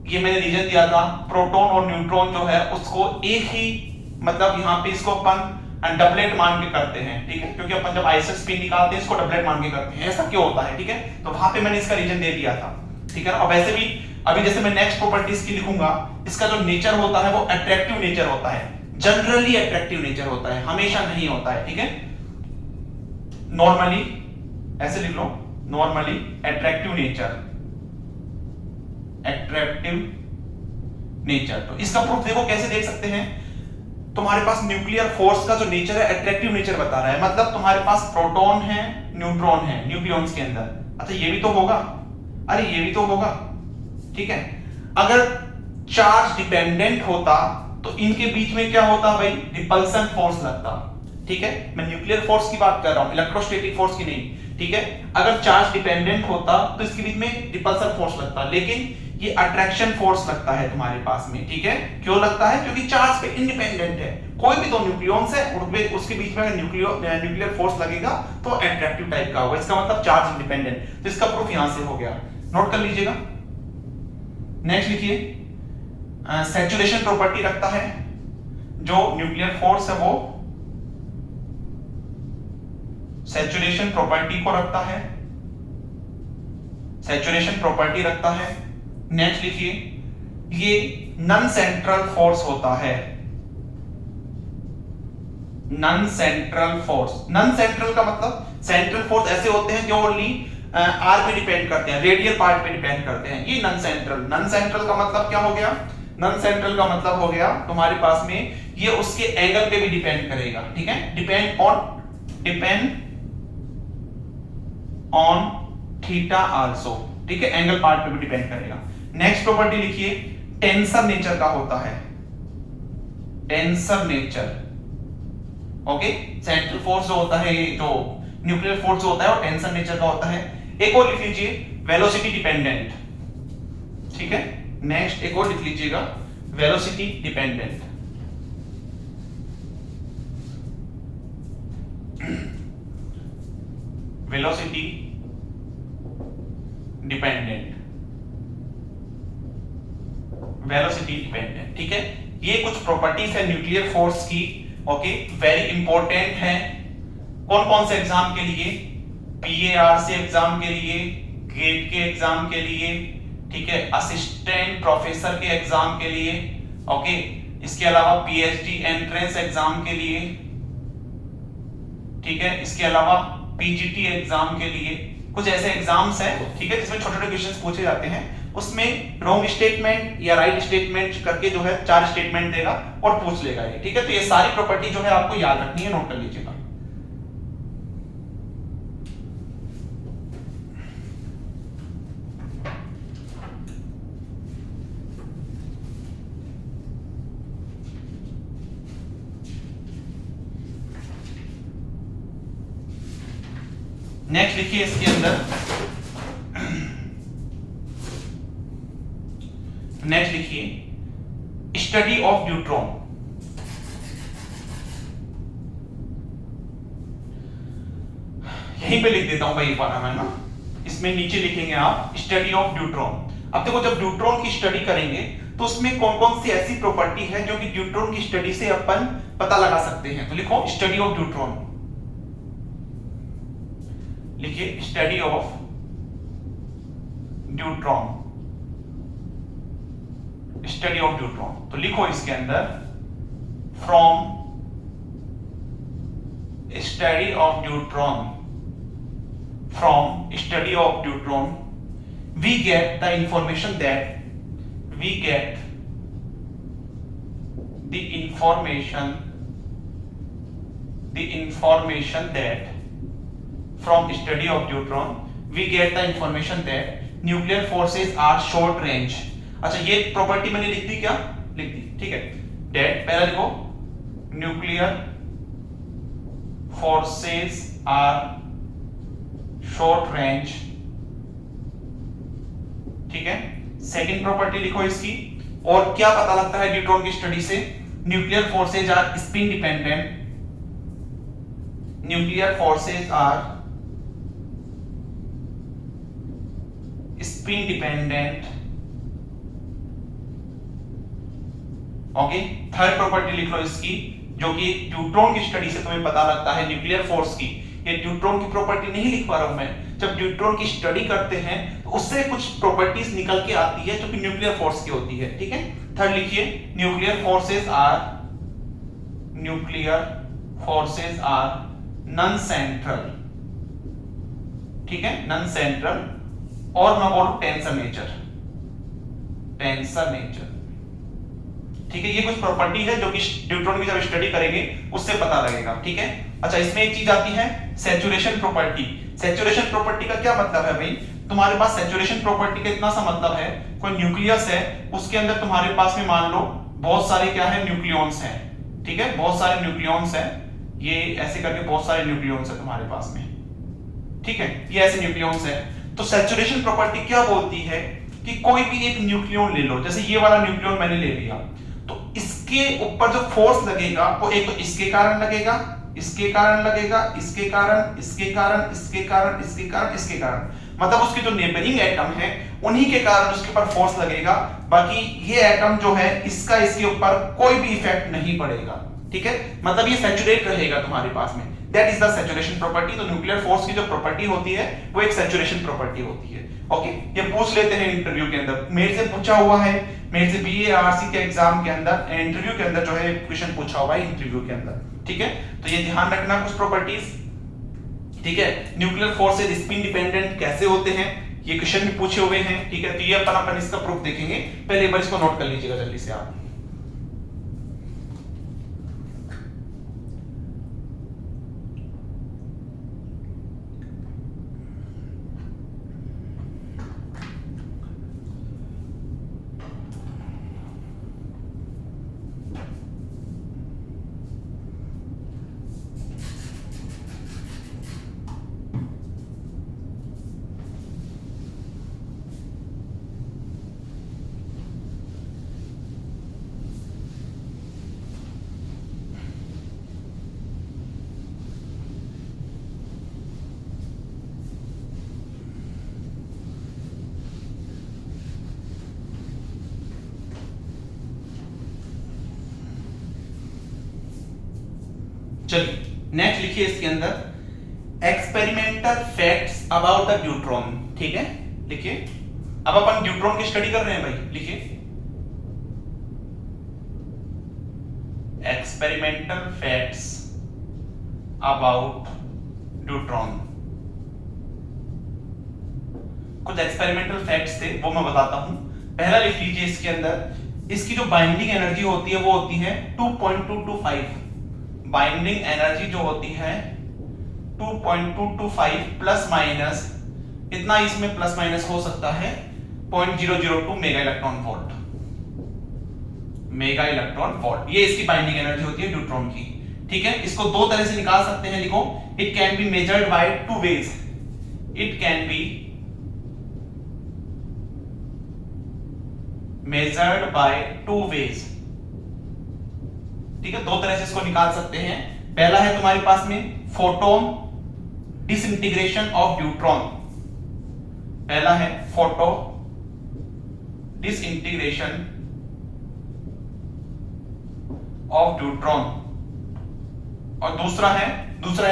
ये मैंने रीजन दिया था, प्रोटॉन और न्यूट्रॉन जो है उसको एक ही, मतलब यहाँ पे इसको अपन डबलेट मान के करते हैं, ठीक है, क्योंकि अपन जब आइसो स्पिन निकालते हैं इसको डबलेट मान के करते हैं। ऐसा क्यों होता है, ठीक है। तो वहां पे मैंने इसका रीजन दे दिया था, ठीक है ना। और वैसे भी अभी जैसे मैं नेक्स्ट प्रॉपर्टीज की लिखूंगा, इसका जो नेचर होता है वो अट्रैक्टिव नेचर होता है, जनरली अट्रैक्टिव नेचर होता है, हमेशा नहीं होता है, ठीक है। नॉर्मली ऐसे लिख लो, normally attractive nature, attractive nature. तो इसका प्रूफ देखो कैसे देख सकते हैं, तुम्हारे पास न्यूक्लियर फोर्स का जो नेचर है अट्रैक्टिव नेचर बता रहा है, मतलब तुम्हारे पास प्रोटॉन है, न्यूट्रॉन है न्यूक्लियॉन्स के अंदर। अच्छा ये भी तो होगा, अरे ये भी तो होगा, ठीक है। अगर चार्ज डिपेंडेंट होता तो इनके बीच में क्या होता भाई, रिपल्सन फोर्स लगता, ठीक है। मैं न्यूक्लियर फोर्स की बात कर रहा हूं, इलेक्ट्रोस्टैटिक फोर्स की नहीं, ठीक है। अगर चार्ज डिपेंडेंट होता तो इसके बीच में रिपल्सन फोर्स लगता, लेकिन ये अट्रैक्शन फोर्स लगता है तुम्हारे पास में, ठीक है। क्यों लगता है, क्योंकि चार्ज पे इंडिपेंडेंट है, कोई भी दो न्यूक्लियॉन्स है उसके बीच में न्यूक्लियर फोर्स लगेगा तो अट्रैक्टिव टाइप का होगा, इसका मतलब चार्ज इंडिपेंडेंट। तो इसका प्रूफ यहां से हो गया, नोट कर लीजिएगा। नेक्स्ट लिखिए, सैचुरेशन प्रॉपर्टी रखता है जो न्यूक्लियर फोर्स है, वो सैचुरेशन प्रॉपर्टी को रखता है, सैचुरेशन प्रॉपर्टी रखता है। नेक्स्ट लिखिए, ये नॉन सेंट्रल फोर्स होता है, non central force. Non central का मतलब, सेंट्रल फोर्स ऐसे होते हैं जो ओनली आर पे डिपेंड करते हैं, रेडियल पार्ट पे डिपेंड करते हैं, ये नॉन सेंट्रल। नॉन सेंट्रल का मतलब क्या हो गया, नॉन सेंट्रल का मतलब हो गया तुम्हारे पास में ये उसके एंगल पे भी डिपेंड करेगा, ठीक है। डिपेंड ऑन थीटा आल्सो, ठीक है, एंगल पार्ट पे भी डिपेंड करेगा। नेक्स्ट प्रॉपर्टी लिखिए, टेंसर नेचर का होता है, tensor nature, okay. Central force जो होता है, जो न्यूक्लियर फोर्स जो होता है वो टेंसर नेचर का होता है। एक और लिख लीजिए, वेलोसिटी डिपेंडेंट, ठीक है। नेक्स्ट एक और लिख लीजिएगा, velocity dependent. Velocity dependent, velocity dependent, ठीक है। ये कुछ प्रॉपर्टीज है न्यूक्लियर फोर्स की, ओके, वेरी इंपॉर्टेंट है। कौन कौन से एग्जाम के लिए, PARC एग्जाम के लिए, गेट के एग्जाम के लिए, ठीक है, असिस्टेंट प्रोफेसर के एग्जाम के लिए, ओके, इसके अलावा PhD एंट्रेंस एग्जाम के लिए, ठीक है, इसके अलावा PGT एग्जाम के लिए। कुछ ऐसे एग्जाम्स हैं, ठीक है, जिसमें छोटे छोटे क्वेश्चंस पूछे जाते हैं, उसमें रॉन्ग स्टेटमेंट या राइट स्टेटमेंट करके जो है 4 स्टेटमेंट देगा और पूछ लेगा ये, ठीक है। तो ये सारी प्रॉपर्टी जो है आपको याद रखनी है, नोट कर लीजिएगा। नेक्स्ट लिखिए, इसके अंदर नेक्स्ट लिखिए, स्टडी ऑफ न्यूट्रॉन। यहीं पे लिख देता हूं भाई, ये पारा है ना, इसमें नीचे लिखेंगे आप स्टडी ऑफ न्यूट्रॉन। अब देखो, जब न्यूट्रॉन की स्टडी करेंगे तो उसमें कौन कौन सी ऐसी प्रॉपर्टी है जो कि न्यूट्रॉन की स्टडी से अपन पता लगा सकते हैं। तो लिखो स्टडी ऑफ न्यूट्रॉन, लिखिए study of neutron, study of neutron. तो लिखो इसके अंदर, from study of neutron, from study of neutron we get the information that, we get the information that, from study of neutron we get the information that nuclear forces are short range। अच्छा ये property मैंने लिख दी, क्या लिख दी, ठीक है। that पहला लिखो, nuclear forces are short range, ठीक है। सेकंड प्रॉपर्टी लिखो इसकी, और क्या पता लगता है न्यूट्रॉन की स्टडी से, nuclear forces are spin dependent, nuclear forces are spin dependent, okay. Third property लिख लो इसकी, जो कि न्यूट्रॉन की स्टडी से तुम्हें पता लगता है न्यूक्लियर फोर्स की। ये न्यूट्रॉन की प्रॉपर्टी नहीं लिख पा रहा हूं मैं, जब न्यूट्रॉन की स्टडी करते हैं तो उससे कुछ प्रॉपर्टीज निकल के आती है जो कि न्यूक्लियर फोर्स की होती है, ठीक है। थर्ड लिखिए, nuclear forces are non central, ठीक है, नॉन सेंट्रल, और मैं बोलूं टेंसर नेचर, टेंसर नेचर, ठीक है, ये कुछ प्रॉपर्टी है जो कि न्यूट्रॉन की जब स्टडी करेंगे उससे पता लगेगा, ठीक है। अच्छा, इसमें एक चीज आती है सैचुरेशन प्रॉपर्टी। सैचुरेशन प्रॉपर्टी का क्या मतलब है भाई, तुम्हारे पास सैचुरेशन प्रॉपर्टी का इतना सा मतलब है, कोई न्यूक्लियस है, उसके अंदर तुम्हारे पास में मान लो बहुत सारे क्या है न्यूक्लियॉन्स हैं, ठीक है, बहुत सारे न्यूक्लियॉन्स हैं, ये ऐसे करके बहुत सारे न्यूक्लियॉन्स है तुम्हारे पास में, ठीक है, ये ऐसे न्यूक्लियॉन्स है। तो सैचुरेशन प्रॉपर्टी क्या बोलती है कि कोई भी एक न्यूक्लियॉन ले लो, जैसे ये वाला न्यूक्लियॉन मैंने ले लिया, तो इसके ऊपर जो फोर्स लगेगा वो एक तो इसके कारण लगेगा, इसके कारण लगेगा, इसके कारण, इसके कारण, इसके कारण, इसके कारण, इसके कारण, मतलब उसके जो नेबरिंग एटम है उन्हीं के कारण उसके ऊपर फोर्स लगेगा। बाकी ये एटम जो है इसका इसके ऊपर कोई भी इफेक्ट नहीं पड़ेगा, ठीक है, मतलब ये सैचुरेट रहेगा तुम्हारे पास में, that is the saturation property. तो न्यूक्लियर फोर्स की जो प्रॉपर्टी होती है वो एक सैचुरेशन प्रॉपर्टी होती है। ओके, ये पूछ लेते हैं इंटरव्यू के अंदर, मेरे से पूछा हुआ है, मेरे से बीएआरसी के एग्जाम के अंदर इंटरव्यू के अंदर जो है क्वेश्चन पूछा हुआ है इंटरव्यू के अंदर, ठीक है। तो ये ध्यान रखना कुछ प्रॉपर्टीज, ठीक है। न्यूक्लियर फोर्सेज स्पिन डिपेंडेंट कैसे होते हैं, ये क्वेश्चन भी पूछे हुए हैं, ठीक है। तो ये अपन इसका प्रूफ देखेंगे, पहले एक बार इसको नोट कर लीजिएगा जल्दी से आप। चलिए नेक्स्ट लिखिए इसके अंदर experimental facts about the neutron, ठीक है, लिखिए। अब अपन न्यूट्रॉन की स्टडी कर रहे हैं भाई, लिखिए एक्सपेरिमेंटल फैक्ट्स अबाउट न्यूट्रॉन। कुछ एक्सपेरिमेंटल फैक्ट्स थे वो मैं बताता हूं। पहला लिख लीजिए इसके अंदर, इसकी जो बाइंडिंग एनर्जी होती है वो होती है 2.225, बाइंडिंग एनर्जी जो होती है 2.225 प्लस माइनस इतना, इसमें प्लस माइनस हो सकता है 0.002 mega electron volt, mega electron volt, ये इसकी बाइंडिंग एनर्जी होती है न्यूट्रॉन की, ठीक है। इसको दो तरह से निकाल सकते हैं, लिखो it can be measured by two ways, it can be measured by two ways, ठीक है, दो तरह से इसको निकाल सकते हैं। पहला है तुम्हारे पास में फोटोन डिसइंटीग्रेशन ऑफ न्यूट्रॉन, पहला है फोटो डिसइंटीग्रेशन ऑफ न्यूट्रॉन, और दूसरा है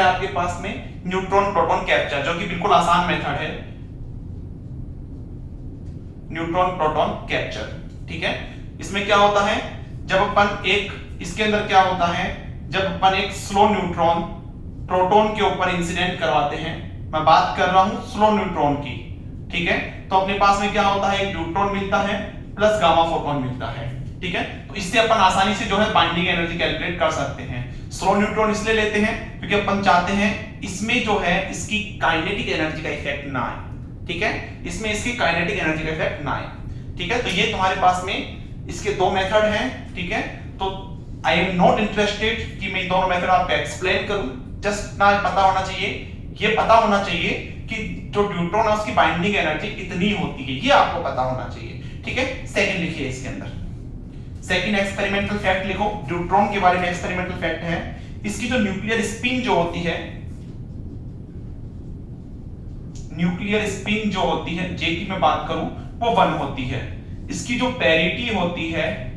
आपके पास में न्यूट्रॉन प्रोटॉन कैप्चर, जो कि बिल्कुल आसान मेथड है, न्यूट्रॉन प्रोटॉन कैप्चर, ठीक है। इसमें क्या होता है, जब अपन एक, इसके अंदर क्या होता है, जब अपन एक स्लो न्यूट्रॉन प्रोटॉन के ऊपर इंसिडेंट करवाते हैं, मैं बात कर रहा हूं स्लो न्यूट्रॉन की, ठीक है, तो अपने पास में क्या होता है, एक न्यूट्रॉन मिलता है प्लस गामा फोटोन मिलता है, ठीक है। तो इससे अपन आसानी से जो है बाइंडिंग एनर्जी कैलकुलेट कर सकते हैं। स्लो न्यूट्रॉन इसलिए लेते हैं क्योंकि अपन चाहते हैं इसमें जो है इसकी काइनेटिक एनर्जी का इफेक्ट ना आए, ठीक है, इसमें इसकी काइनेटिक एनर्जी का इफेक्ट ना आए, ठीक है। तो ये तुम्हारे पास में इसके दो मेथड हैं, ठीक है। तो आई एम नॉट इंटरेस्टेड कि मैं दोनों मेथड आपको एक्सप्लेन करूं, जस्ट ना पता होना चाहिए, ये पता होना चाहिए कि जो न्यूट्रॉन है उसकी बाइंडिंग एनर्जी इतनी होती है, ये आपको पता होना चाहिए, ठीक है। सेकंड लिखिए इसके अंदर, सेकंड एक्सपेरिमेंटल फैक्ट लिखो, न्यूट्रॉन के बारे में एक्सपेरिमेंटल फैक्ट है, इसकी जो न्यूक्लियर स्पिन जो होती है, न्यूक्लियर स्पिन जो होती है, जे की मैं बात करूं वो 1 होती है। इसकी जो पैरिटी होती है,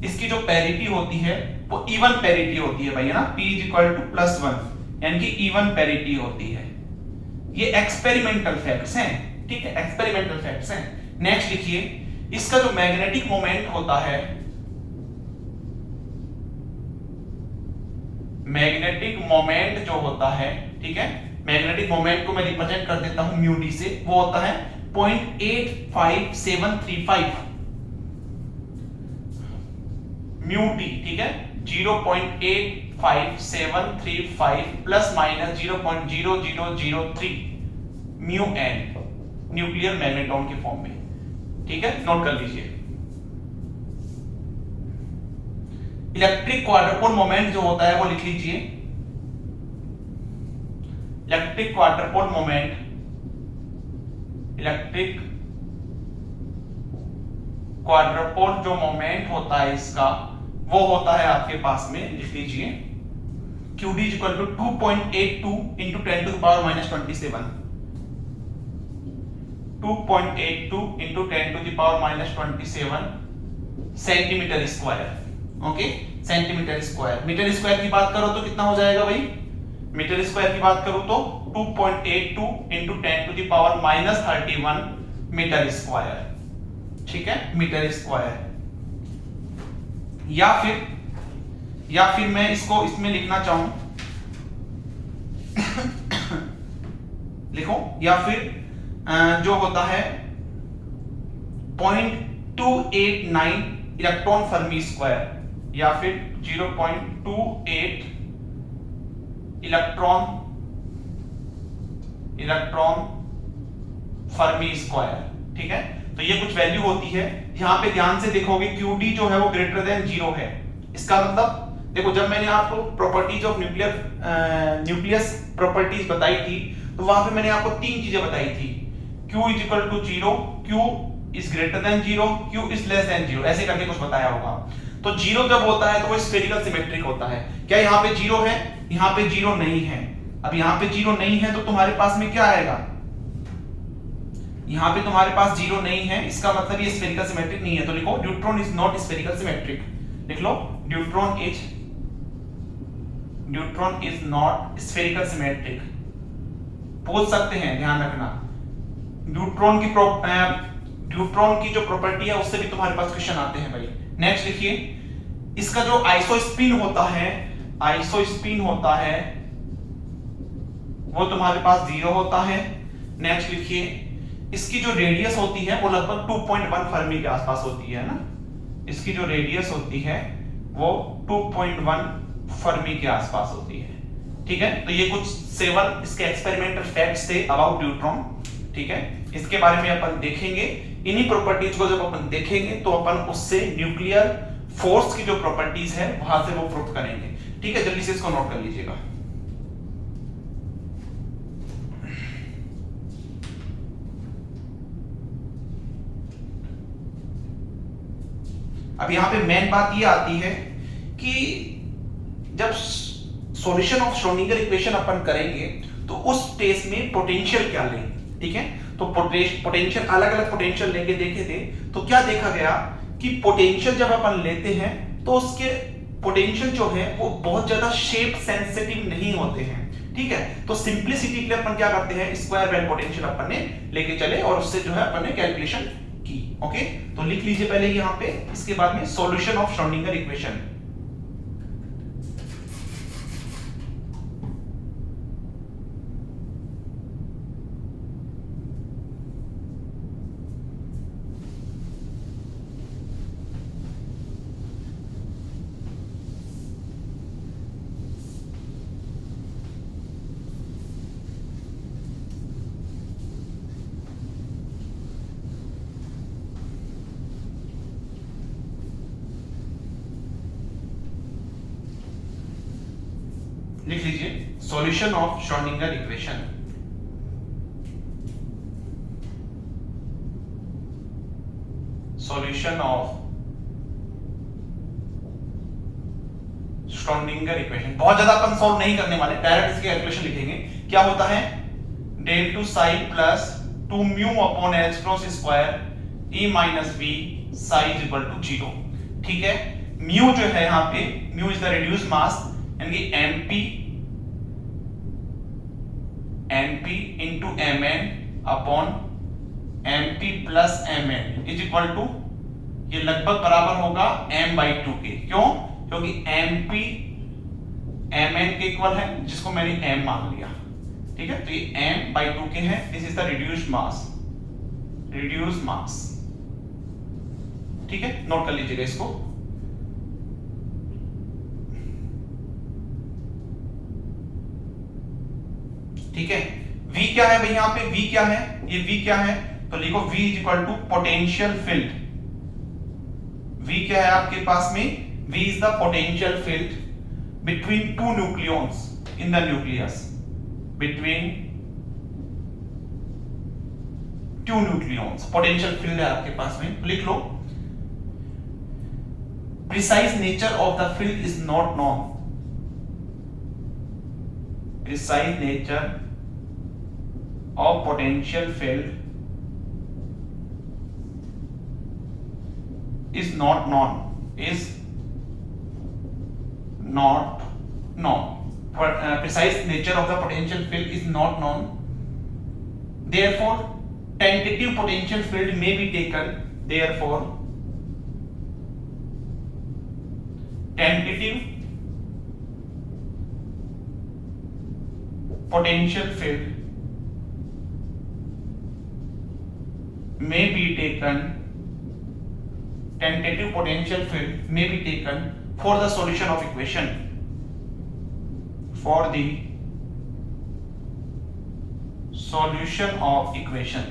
इसकी जो पैरिटी होती है वो इवन पैरिटी होती है भाई, है ना, P = +1, यानी कि इवन पैरिटी होती है। ये एक्सपेरिमेंटल फैक्ट्स हैं, ठीक है, एक्सपेरिमेंटल फैक्ट्स हैं। नेक्स्ट लिखिए, इसका जो मैग्नेटिक मोमेंट होता है, मैग्नेटिक मोमेंट जो होता है, ठीक है, मैग्नेटिक मोमेंट को मैं रिप्रेजेंट कर देता हूं म्यू डी से, वो होता है 0.85735, म्यू टी, ठीक है, 0.85735 plus minus 0.0003 mu N, nuclear magnetron के फॉर्म में, ठीक है, नोट कर लीजिए। इलेक्ट्रिक क्वाड्रपोल मोमेंट जो होता है वो लिख लीजिए। इलेक्ट्रिक क्वाड्रपोल मोमेंट, इलेक्ट्रिक क्वाड्रपोल जो मोमेंट होता है इसका वो होता है आपके पास में, लिख लीजिए QD = 2.82 into 10 to the power minus 27, 2.82 into 10 to the power minus 27 centimetre square. Okay, centimetre square. Metre square की बात करो तो कितना हो जाएगा भाई? मीटर स्क्वायर की बात करूं तो 2.82 into 10 to the power minus 31 metre square, ठीक है, मीटर स्क्वायर। या फिर मैं इसको इसमें लिखना चाहूं लिखो, या फिर जो होता है 0.289 इलेक्ट्रॉन फर्मी स्क्वायर, या फिर 0.28 इलेक्ट्रॉन फर्मी स्क्वायर, ठीक है। तो ये कुछ वैल्यू होती है। यहां पे ध्यान से देखोगे QD जो है वो ग्रेटर देन 0 है। इसका मतलब देखो, जब मैंने आपको प्रॉपर्टीज ऑफ न्यूक्लियस प्रॉपर्टीज बताई थी तो वहां पे मैंने आपको तीन चीजें बताई थी, Q = 0, Q is greater than 0, Q is less than 0, ऐसे करके कुछ बताया होगा। तो 0 जब होता है तो वो स्फेरिकल सिमेट्रिक होता है। क्या यहाँ पे 0 है? यहाँ पे 0 नहीं है। अब यहाँ पे 0 नहीं है तो तुम्हारे पास में क्या आएगा? यहाँ पे तुम्हारे पास 0 नहीं है, इसका मतलब ये स्फेरिकल सिमेट्रिक नहीं है। तो लिखो neutron is not spherical symmetric. लिख लो neutron is not spherical symmetric. पूछ सकते हैं, ध्यान रखना। न्यूट्रॉन की जो प्रॉपर्टी है उससे भी तुम्हारे पास क्वेश्चन आते हैं भाई। नेक्स्ट लिखिए, इसका जो आइसोस्पिन होता है वो तुम्हारे पास 0 होता है। नेक्स्ट लिखिए, इसकी जो रेडियस होती है वो लगभग 2.1 फर्मी के आसपास होती है ना। इसकी जो रेडियस होती है वो 2.1 फर्मी के आसपास होती है, ठीक है। तो ये कुछ 7 इसके एक्सपेरिमेंटल फैक्ट्स थे अबाउट न्यूट्रॉन, ठीक है। इसके बारे में अपन देखेंगे। इन्हीं प्रॉपर्टीज को जब अपन देखेंगे तो अपन उससे न्यूक्लियर फोर्स की जो प्रॉपर्टीज है वहां से वो प्रूव करेंगे, ठीक है। जल्दी से इसको नोट कर लीजिएगा। अब यहां पे मेन बात ये आती है कि जब सॉल्यूशन ऑफ श्रोडिंगर इक्वेशन अपन करेंगे तो उस केस में पोटेंशियल क्या लें, ठीक है। तो पोटेंशियल, अलग अलग पोटेंशियल लेके देखे थे तो क्या देखा गया कि पोटेंशियल जब अपन लेते हैं तो उसके पोटेंशियल जो है वो बहुत ज्यादा शेप सेंसिटिव नहीं होते हैं, ठीक है। तो सिंपलिसिटी के लिए अपन क्या करते हैं, स्क्वायर वेल पोटेंशियल अपन ने लेके चले और उससे जो है अपन ने कैलकुलेशन की। ओके, तो लिख लीजिए पहले यहां पे, इसके बाद में सॉल्यूशन ऑफ श्रोडिंगर इक्वेशन। लिख लीजिए solution of Schrodinger equation. Solution of Schrodinger equation बहुत ज्यादा अपन सॉल्व नहीं करने वाले, डायरेक्ट इसकी कैलकुलेशन लिखेंगे। क्या होता है, del 2 psi plus 2 mu upon h cross square e minus v psi is equal to 0, ठीक है। म्यू जो है यहाँ पे, mu is the reduced mass, यानी कि mp into mn upon mp plus mn is equal to, ये लगभग बराबर होगा m/2 के। क्यों? क्योंकि mp mn के इक्वल है, जिसको मैंने m मान लिया, ठीक है। तो ये m/2 के है। दिस इज द रिड्यूस्ड मास, ठीक है। नोट कर लीजिएगा इसको। ठीक है। V क्या है भाई, यहाँ पे V क्या है, ये V क्या है, तो लिखो V is equal to potential field. V क्या है आपके पास में, V is the potential field between two nucleons in the nucleus, between two nucleons potential field है आपके पास में। लिख लो, precise nature of the field is not known. Precise nature of potential field is not known. Is not known. Precise nature of the potential field is not known. Therefore, tentative potential field may be taken. Therefore, tentative potential field may be taken. Tentative potential field may be taken for the solution of equation. For the solution of equation.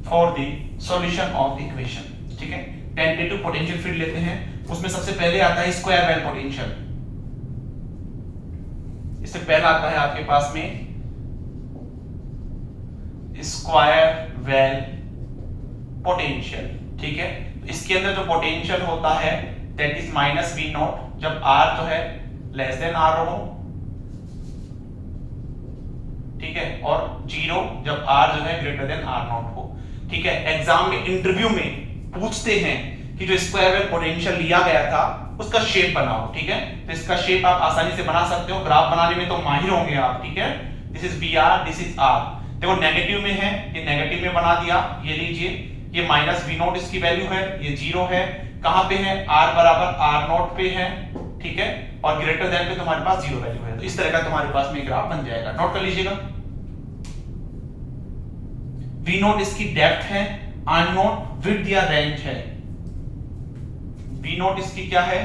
For the solution of equation. ठीक है, tentative potential field लेते हैं, उसमें सबसे पहले आता है square well potential. इससे पहला आता है आपके पास में स्क्वायर वेल पोटेंशियल। ठीक है, इसके अंदर जो पोटेंशियल होता है that is minus V naught, जब आर जो है लेस देन आर हो, ठीक है, और जीरो जब आर जो है ग्रेटर देन आर नॉट हो। ठीक है, एग्जाम में इंटरव्यू में पूछते हैं कि जो स्क्वायर वेल पोटेंशियल लिया गया था उसका शेप बनाओ। ठीक है, तो इसका शेप आप आसानी से बना सकते हो, ग्राफ बनाने में तो माहिर होंगे आप। ठीक है, this is B r, this is r. देखो नेगेटिव में है, ये नेगेटिव में बना दिया, ये लीजिए, ये माइनस वी नॉट इसकी वैल्यू है, ये जीरो है, कहां पे है, आर बराबर आर नॉट पे है। ठीक है, और ग्रेटर देन पे तुम्हारे पास जीरो वैल्यू है, तो इस तरह का तुम्हारे पास में ग्राफ बन जाएगा। नोट कर लीजिएगा, वी नॉट इसकी डेप्थ है, आर नॉट विड्थ या रेंज है। वी नॉट इसकी क्या है,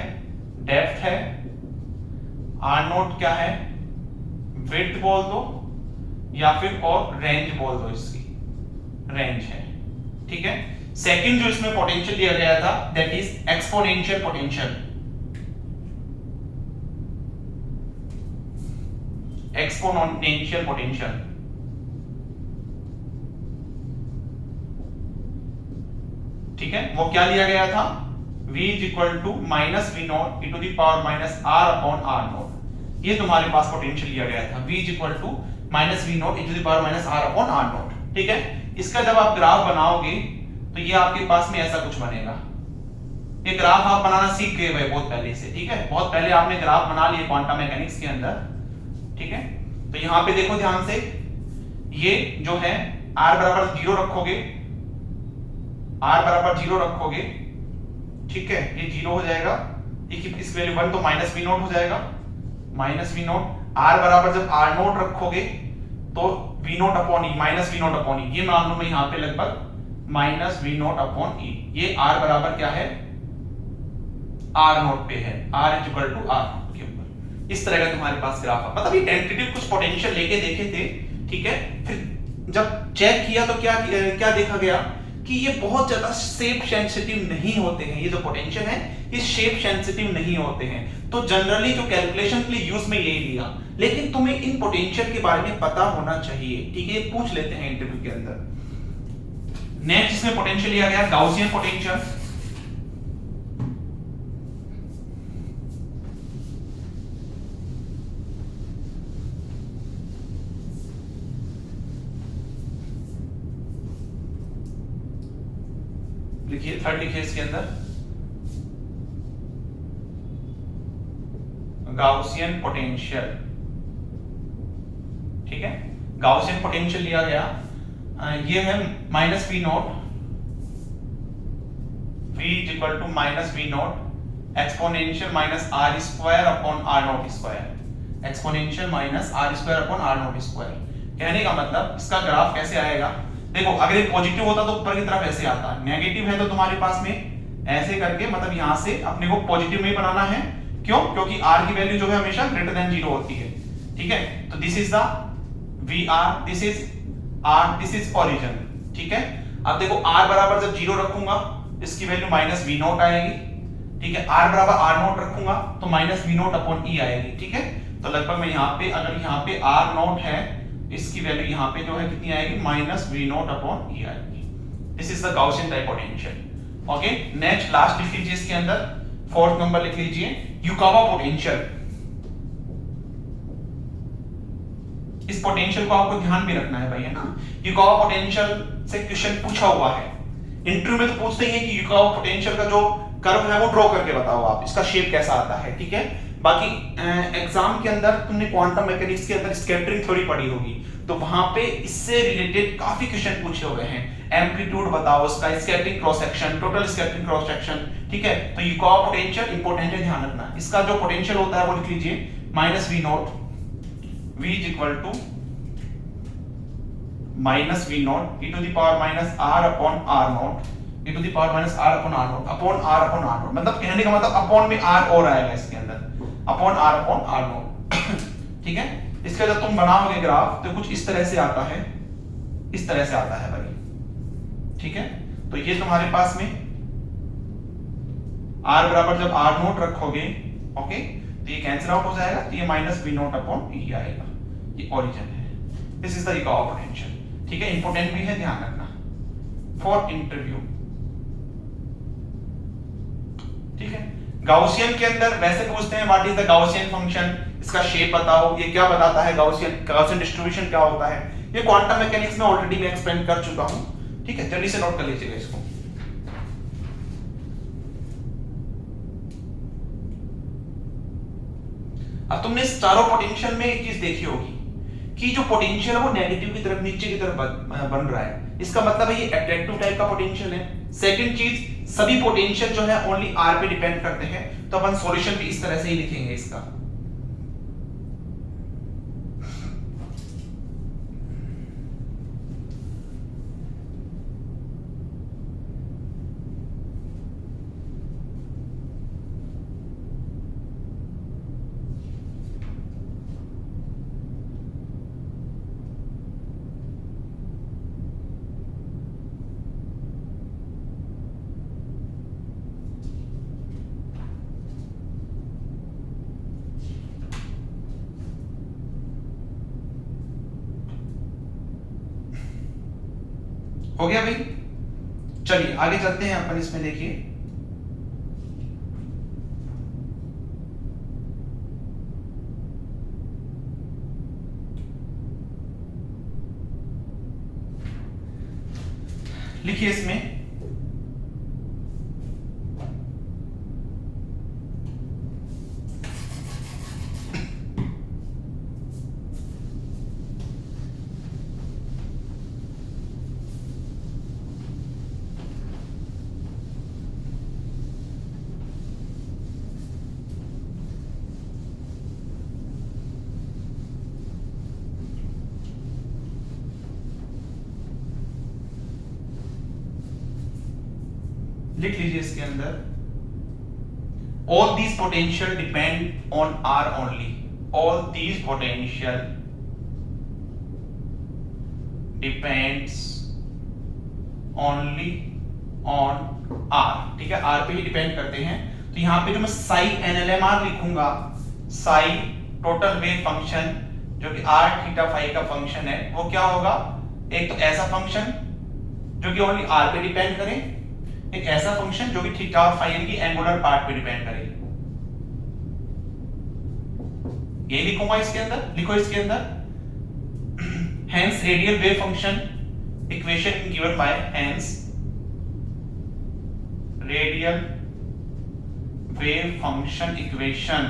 डेप्थ है, आर नॉट क्या है, विड्थ बोल दो या फिर और रेंज बोल दो, इसकी रेंज है। ठीक है, सेकंड जो इसमें पोटेंशियल दिया गया था that is exponential potential. Exponential potential, ठीक है, वो क्या लिया गया था, v is equal to minus V naught e to the power minus r upon r naught. ये तुम्हारे पास पोटेंशियल लिया गया था, v is equal to minus V naught e to the power minus r upon r naught. ठीक है, इसका जब आप ग्राफ बनाओगे तो ये आपके पास में ऐसा कुछ बनेगा। ये ग्राफ आप बनाना सीख गए भाई बहुत पहले से। ठीक है, बहुत पहले आपने ग्राफ बना लिए क्वांटम मैकेनिक्स के अंदर। ठीक है, तो यहां पे देखो ध्यान से, ये जो है r बराबर 0 रखोगे, r बराबर 0 रखोगे, ठीक है, ये 0 हो जाएगा, इसकी वैल्यू 1 तो माइनस वी नॉट हो जाएगा, माइनस वी नॉट। r बराबर जब r नॉट रखोगे तो V naught upon E, minus V naught upon E, ये मान लो मैं यहां पे लगभग minus V naught upon E. ये r बराबर क्या है, r नॉट पे है, r is equal to r naught के ऊपर। इस तरह का तुम्हारे पास ग्राफ है, मतलब ये टेंटेटिव कुछ पोटेंशियल लेके देखे थे। ठीक है, फिर जब चेक किया तो क्या देखा गया कि ये बहुत ज्यादा शेप सेंसिटिव नहीं होते हैं। ये जो पोटेंशियल है ये शेप सेंसिटिव नहीं होते हैं, तो जनरली जो कैलकुलेशन के लिए यूज में यही लिया। लेकिन तुम्हें इन पोटेंशियल के बारे में पता होना चाहिए। ठीक है, पूछ लेते हैं इंटरव्यू के अंदर। नेक्स्ट इसमें पोटेंशियल लिया गया गाउसियन पोटेंशियल। लिखिए, थर्ड लिखिए इसके अंदर गाउसियन पोटेंशियल। ठीक है, गाउसियन पोटेंशियल लिया गया, ये है minus V naught, v is equal to minus V naught exponential minus r square upon r naught square, exponential minus r square upon r naught square. कहने का मतलब इसका ग्राफ कैसे आएगा, देखो अगर ये पॉजिटिव होता तो ऊपर की तरफ ऐसे आता, नेगेटिव है तो तुम्हारे पास में ऐसे करके, मतलब यहां से अपने को पॉजिटिव में ही बनाना है। क्यों, क्योंकि r की वैल्यू जो है हमेशा ग्रेटर देन 0 होती है। ठीक है, तो this is the V r, this is r, this is origin. ठीक है, अब देखो आर बराबर जब 0 रखूंगा इसकी वैल्यू माइनस वी नॉट आएगी। ठीक है, आर बराबर आर नॉट रखूंगा तो माइनस वी नॉट अपॉन ई आएगी। ठीक है, तो लगभग मैं यहाँ पे अगर यहाँ पे आर नॉट है इसकी वैल्यू यहाँ पे जो है कितनी आएगी, माइनस वी नॉट अपॉन ई आएगी। This is the Gaussian type potential. Okay, next last लिख लीजिए, इसके अंदर फोर्थ नंबर लिख लीजिए, युकावा पोटेंशियल। इस पोटेंशियल को आपको ध्यान में रखना है भाई, है ना। युकावा पोटेंशियल से क्वेश्चन पूछा हुआ है इंटरव्यू में, तो पूछते ही है कि युकावा पोटेंशियल का जो कर्व है वो ड्रॉ करके बताओ आप, इसका शेप कैसा आता है। ठीक है, बाकी एग्जाम के अंदर तुमने क्वांटम मैकेनिक्स के अंदर स्कैटरिंग थ्योरी पढ़ी होगी, तो वहां पे इससे रिलेटेड काफी क्वेश्चन पूछे हुए हैं। एम्पलीट्यूड बताओ उसका, scattering cross section, total scattering cross section. ठीक है, तो युकावा पोटेंशियल इंपॉर्टेंट है, ध्यान रखना। इसका जो पोटेंशियल होता है वो लिख लीजिए minus V naught, V is equal to minus V naught e to the power minus R upon R naught, e to the power minus R upon R naught upon R upon R naught। मतलब कहने का मतलब upon में R और आएगा इसके अंदर, upon R upon R naught। ठीक है, इसका जब तुम बनाओगे ग्राफ तो कुछ इस तरह से आता है, इस तरह से आता है भाई। ठीक है, तो ये तुम्हारे पास में R बराबर जब R नोट रखोगे, ओके, तो ये कैंसिल आउट हो जाएगा, तो ये माइनस वी नॉट अपॉन ई आएगा। ये ओरिजिन है। This is the Yukawa potential. ठीक है, इंपॉर्टेंट भी है, ध्यान रखना फॉर इंटरव्यू। ठीक है, गाउसियन के अंदर वैसे पूछते हैं what is the Gaussian function, इसका शेप बताओ, ये क्या बताता है, गाउसियन डिस्ट्रीब्यूशन क्या होता है। ये क्वांटम मैकेनिक्स में ऑलरेडी मैं एक्सप्लेन कर चुका हूं। ठीक है, जल्दी से नोट कर लीजिएगा इसको। अब तुमने इस चारों पोटेंशियल में एक चीज देखी होगी कि जो पोटेंशियल है वो नेगेटिव की तरफ, नीचे की तरफ बन रहा है। इसका मतलब है ये अट्रैक्टिव टाइप का पोटेंशियल है। सेकंड चीज, सभी पोटेंशियल जो है ओनली आर पे डिपेंड करते हैं, तो अपन सॉल्यूशन भी इस तरह से ही लिखेंगे इसका। हो गया भाई, चलिए आगे चलते हैं अपन। इसमें देखिए लिखिए इसमें लिख लीजिए इसके अंदर, all these potential depend on R only, all these potential depends only on R। ठीक है, R पे ही डिपेंड करते हैं। तो यहां पे जो मैं साई NLMR लिखूंगा, साई टोटल वेव फंक्शन जो कि R थीटा फाई का फंक्शन है, वो क्या होगा, एक तो ऐसा फंक्शन जो कि ओनली R पे डिपेंड करे, एक ऐसा फंक्शन जो कि थीटा और फाई की एंगुलर पार्ट पे डिपेंड करे। ये लिखूंगा इसके अंदर, लिखो इसके अंदर, hence radial wave function equation given by, hence radial wave function equation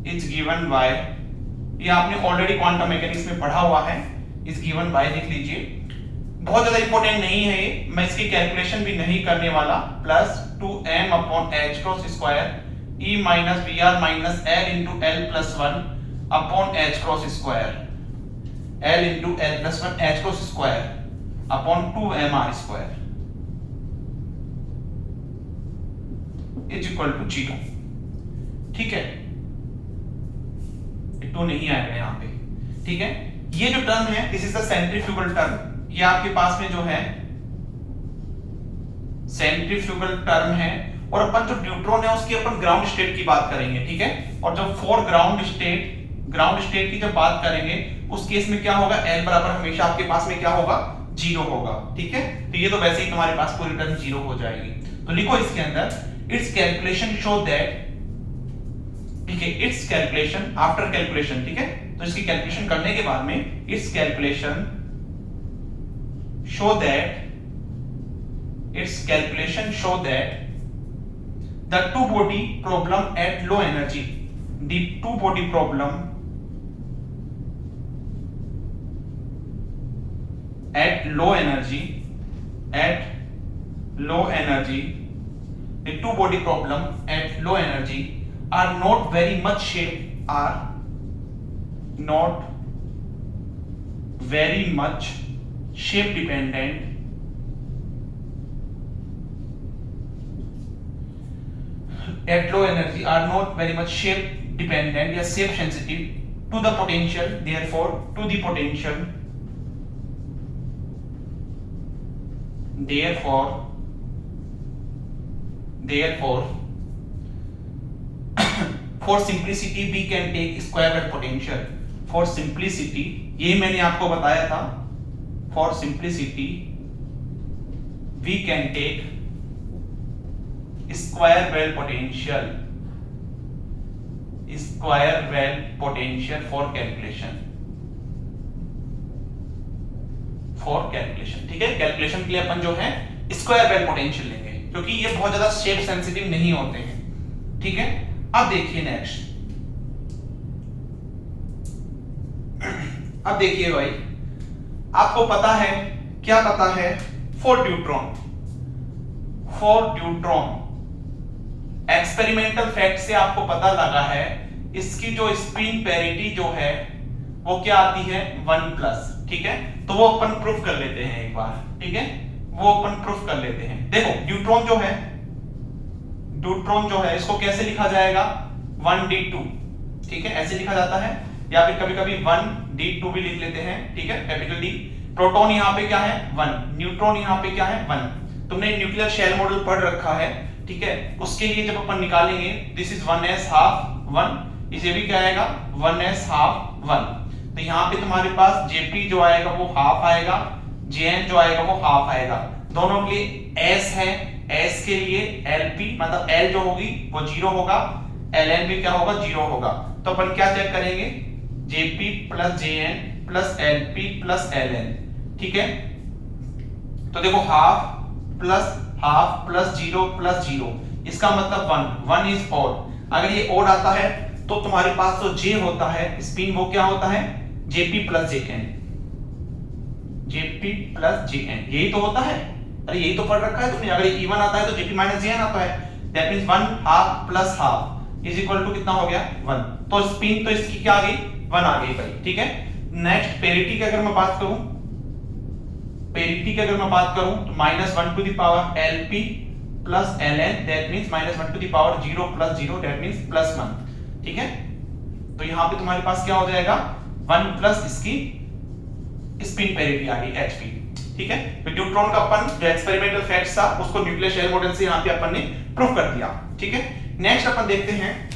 is given by, ये आपने ऑलरेडी क्वांटम मैकेनिक्स में पढ़ा हुआ है, is given by लिख लीजिए। बहुत ज्यादा इंपॉर्टेंट नहीं है ये, मैं इसकी कैलकुलेशन भी नहीं करने वाला, plus 2m upon h cross square e minus V r minus l into l plus 1 upon h cross square, l into l plus 1 h cross square upon 2mr square is equal to 0। ठीक है, 2 नहीं आएगा यहाँ पे, ठीक है। ये जो टर्म है this is the centrifugal term, ये आपके पास में जो है सेंट्रीफ्यूगल टर्म है। और अपन जो न्यूट्रॉन है उसकी अपन ग्राउंड स्टेट की बात करेंगे, ठीक है। और जब फॉर ग्राउंड स्टेट की जब बात करेंगे उस केस में क्या होगा, L बराबर हमेशा आपके पास में क्या होगा, 0 होगा, ठीक है। तो ये तो वैसे ही तुम्हारे पास पूरी टर्म 0 हो जाएगी। तो लिखो इसके अंदर इट्स कैलकुलेशन शो दैट, ठीक है, इट्स कैलकुलेशन आफ्टर कैलकुलेशन, ठीक है। तो इसकी कैलकुलेशन करने के बाद में it's calculation show that the two body problem at low energy, the two body problem at low energy, the two body problem at low energy are not very much shape dependent at low energy are not very much shape dependent या shape sensitive to the potential, therefore to the potential, for simplicity we can take square wave potential, for simplicity ये मैंने आपको बताया था, for simplicity we can take square well potential for calculation, ठीक है। Calculation के लिए अपन जो है स्क्वायर वेल पोटेंशियल लेंगे क्योंकि ये बहुत ज्यादा शेप सेंसिटिव नहीं होते हैं, ठीक है। अब देखिए नेक्स्ट, अब देखिए भाई, आपको पता है, क्या पता है, फॉर ड्यूट्रॉन एक्सपेरिमेंटल फैक्ट से आपको पता लगा है इसकी जो स्पिन पैरिटी जो है वो क्या आती है 1+, ठीक है। तो वो अपन प्रूफ कर लेते हैं एक बार, ठीक है, वो अपन प्रूफ कर लेते हैं। देखो ड्यूट्रॉन जो है इसको कैसे लिखा जाएगा, 1d2, ठीक है, ऐसे लिखा जाता है, या फिर कभी-कभी 1d2 भी लिख लेते हैं, ठीक है, कैपिटल डी। प्रोटॉन यहाँ पे क्या है 1, न्यूट्रॉन यहाँ पे क्या है 1। तुमने न्यूक्लियर शेल मॉडल पढ़ रखा है, ठीक है। उसके लिए जब अपन निकालेंगे दिस इज 1s हाफ 1, इसे भी क्या आएगा 1s हाफ 1। तो यहाँ पे तुम्हारे पास Jp जो आएगा वो हाफ आएगा, Jn जो आएगा वो हाफ आएगा। दोनों के लिए s है, s के लिए Lp मतलब L जो होगी वो 0 होगा, Ln भी क्या होगा 0 होगा। तो अपन क्या चेक करेंगे, Jp plus Jn plus Lp plus Ln, ठीक है। तो देखो हाफ प्लस 0 प्लस 0, इसका मतलब 1 इज ऑड। अगर ये ऑड आता है तो तुम्हारे पास जो J होता है स्पिन वो क्या होता है Jp प्लस Jn, यही तो होता है, अरे यही तो पढ़ रखा है तुमने। अगर ये इवन आता है तो Jp माइनस Jn आता है, that means 1 half plus half is equal to कितना हो गया 1। तो स्पिन तो इसकी क्या आ गई 1 आ गई भाई, ठीक है। नेक्स्ट पेरिटी की अगर मैं बात करूं, तो -1 to the power Lp plus Ln, that means -1 to the power 0 plus 0, that means +1, ठीक है। तो यहां पे तुम्हारे पास क्या हो जाएगा 1 प्लस इसकी स्पिन पेरिटी आ गई Hp, ठीक है। तो न्यूट्रॉन का अपन जो एक्सपेरिमेंटल फैक्ट्स था उसको न्यूक्लियर शेल मॉडल से यहां पे अपन ने प्रूव कर दिया, ठीक है। नेक्स्ट अपन देखते हैं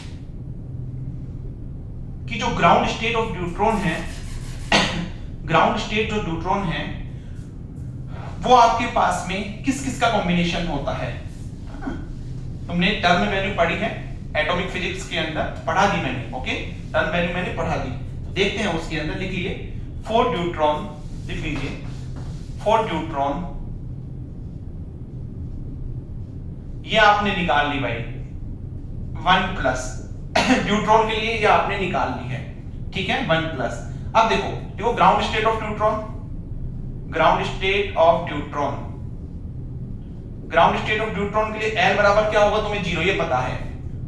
कि जो ग्राउंड स्टेट ऑफ न्यूट्रॉन है, ग्राउंड स्टेट जो न्यूट्रॉन है वो आपके पास में किस किस का कॉम्बिनेशन होता है। तुमने टर्म वैल्यू पढ़ी है एटॉमिक फिजिक्स के अंदर, पढ़ा दी मैंने, ओके, टर्म वैल्यू मैंने पढ़ा दी। देखते हैं उसके अंदर, लिख लिए फॉर न्यूट्रॉन, लिख लीजिए फॉर न्यूट्रॉन, ये आपने निकाल ली भाई 1+, न्यूट्रॉन के लिए ये आपने निकाल ली है, ठीक है, 1+। अब देखो ground state of neutron, ground state of neutron के लिए L बराबर क्या होगा तुम्हें 0, ये पता है,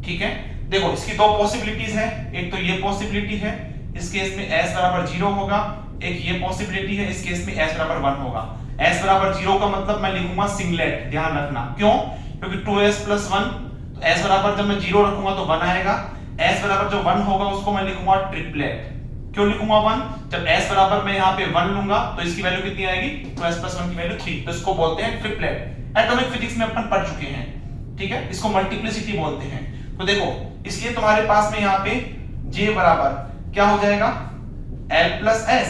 ठीक है। देखो इसकी दो पॉसिबिलिटीज है, एक तो ये पॉसिबिलिटी है, इस केस में s बराबर 0 होगा, एक ये पॉसिबिलिटी है, इस केस में s बराबर 1 होगा। s बराबर 0 का मतलब मैं लिखूंगा सिंगलेट, ध्यान रखना, क्यों, क्योंकि 2s + 1, तो s बराबर जब मैं 0 रखूंगा तो 1 आएगा, s बराबर जो 1 होगा उसको मैं लिखूंगा ट्रिपलेट। क्यों लिखूंगा 1? जब s बराबर मैं यहाँ पे 1 लूंगा तो इसकी वैल्यू कितनी आएगी? 2s + 1 की वैल्यू 3, तो इसको बोलते हैं ट्रिपलेट। एटॉमिक फिजिक्स में अपन पढ़ चुके हैं, ठीक है, इसको मल्टीप्लिसिटी बोलते हैं। तो देखो इसलिए तुम्हारे पास में यहाँ पे j बराबर क्या हो जाएगा? l + s,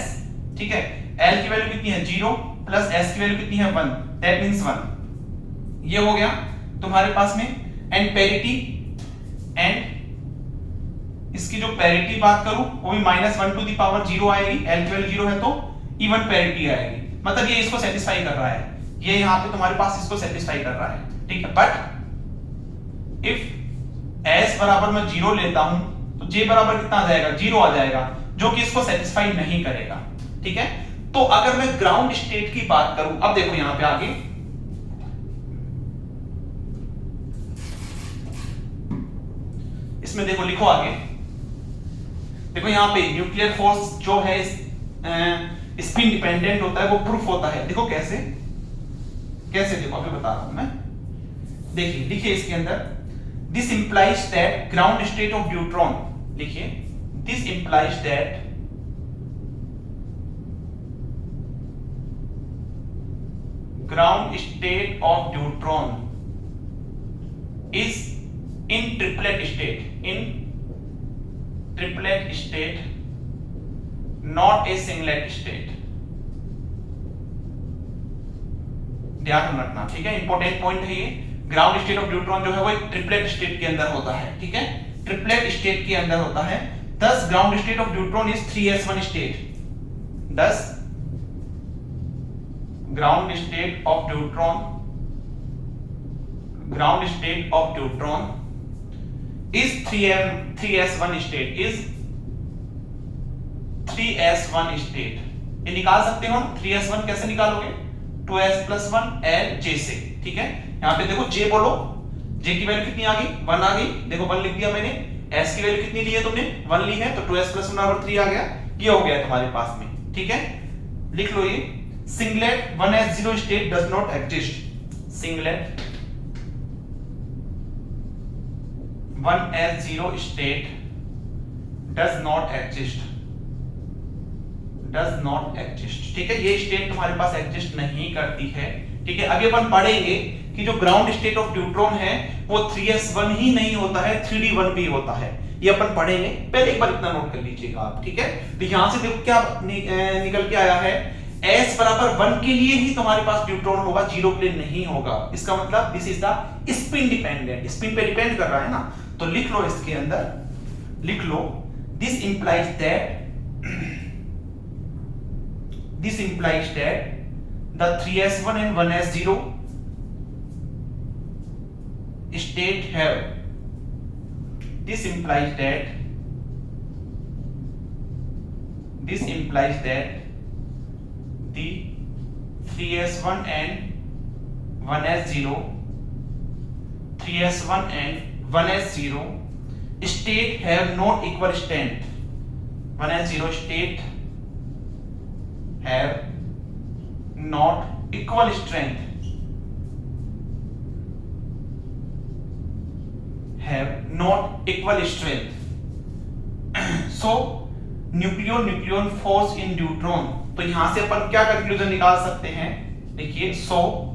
ठीक है, l की वैल्यू कितनी है? 0 प्लस s की वैल्यू कितनी है? 1, दैट मींस 1। ये हो गया तुम्हारे पास में। एंड पैरिटी, एंड इसकी जो पैरिटी बात करूं वो भी -1⁻0 आएगी, l की वैल्यू 0 है तो इवन पैरिटी आएगी, मतलब ये इसको सेटिस्फाई कर रहा है, ये यहां पे तुम्हारे पास इसको सेटिस्फाई कर रहा है, ठीक है। बट इफ s बराबर मैं 0 लेता हूं तो j बराबर कितना आ जाएगा? 0 आ जाएगा, जो कि इसको सेटिस्फाई नहीं करेगा, ठीक है। तो अगर मैं ग्राउंड स्टेट की बात करूं, अब देखो यहां पे आगे इसमें देखो, लिखो आगे, देखो यहां पे न्यूक्लियर फोर्स जो है स्पिन डिपेंडेंट होता है, वो प्रूफ होता है। देखो कैसे कैसे, देखो अभी बता रहा हूं मैं। देखिए लिखिए इसके अंदर, this implies that ground state of neutron, लिखिए this implies that ground state of neutron is in triplet state, not a singlet state। ध्यान रखना, ठीक है, इंपॉर्टेंट पॉइंट है ये। ग्राउंड स्टेट ऑफ न्यूट्रॉन जो है वो एक ट्रिपलेट स्टेट के अंदर होता है, ठीक है, ट्रिपलेट स्टेट के अंदर होता है। thus ground state of neutron is 3s1 state। thus ground state of neutron is 3s1 state, is 3s1 state। ये निकाल सकते हो ना, 3s1 कैसे निकालोगे? 2s + 1 l j से, ठीक है। यहां पे देखो j बोलो, j की वैल्यू कितनी आ गई? 1 आ गई, देखो 1 लिख दिया मैंने। s की वैल्यू कितनी ली है तुमने? 1 ली है, तो 2s + 1 बराबर 3 आ गया। ये हो गया तुम्हारे पास में, ठीक है। लिख लो ये, singlet 1s0 state does not exist। singlet 1s0 state does not exist, ठीक है। ये स्टेट तुम्हारे पास एग्जिस्ट नहीं करती है, ठीक है। अभी अपन पढ़ेंगे कि जो ग्राउंड स्टेट ऑफ न्यूट्रॉन है वो 3s1 ही नहीं होता है, 3d1 भी होता है, ये अपन पढ़ेंगे। पहले एक बार इतना नोट कर लीजिएगा आप, ठीक है। तो यहां से देखो क्या निकल के आया है, s बराबर 1 के लिए ही तुम्हारे पास न्यूट्रॉन होगा, 0 के लिए नहीं होगा। इसका मतलब this is the spin dependent, spin पे डिपेंड कर रहा है ना। तो लिख लो इसके अंदर, लिख लो this implies that the 3s1 and 1s0 state have, this implies that the 3s1 and 1s0 state have not equal strength। 1s0 state have not equal strength, so nucleon force in neutron. तो यहां से अपन क्या conclusion निकाल सकते हैं? देखिए, so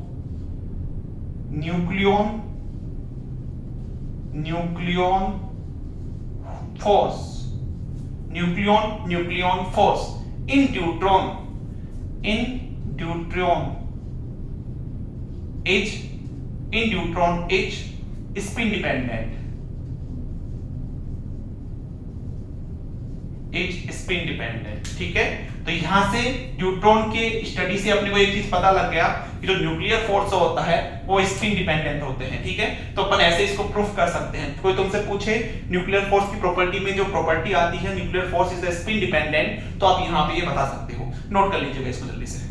nucleon force in neutron is spin dependent, ठीक है। तो यहां से न्यूट्रॉन के स्टडी से अपने को एक चीज पता लग गया कि जो न्यूक्लियर फोर्स होता है वो स्पिन डिपेंडेंट होते हैं, ठीक है। तो अपन ऐसे इसको प्रूफ कर सकते हैं। कोई तुमसे पूछे न्यूक्लियर फोर्स की प्रॉपर्टी में जो प्रॉपर्टी आती है nuclear force is spin dependent, तो आप यहां पे ये बता सकते हो। नोट कर लीजिएगा इसको जल्दी से।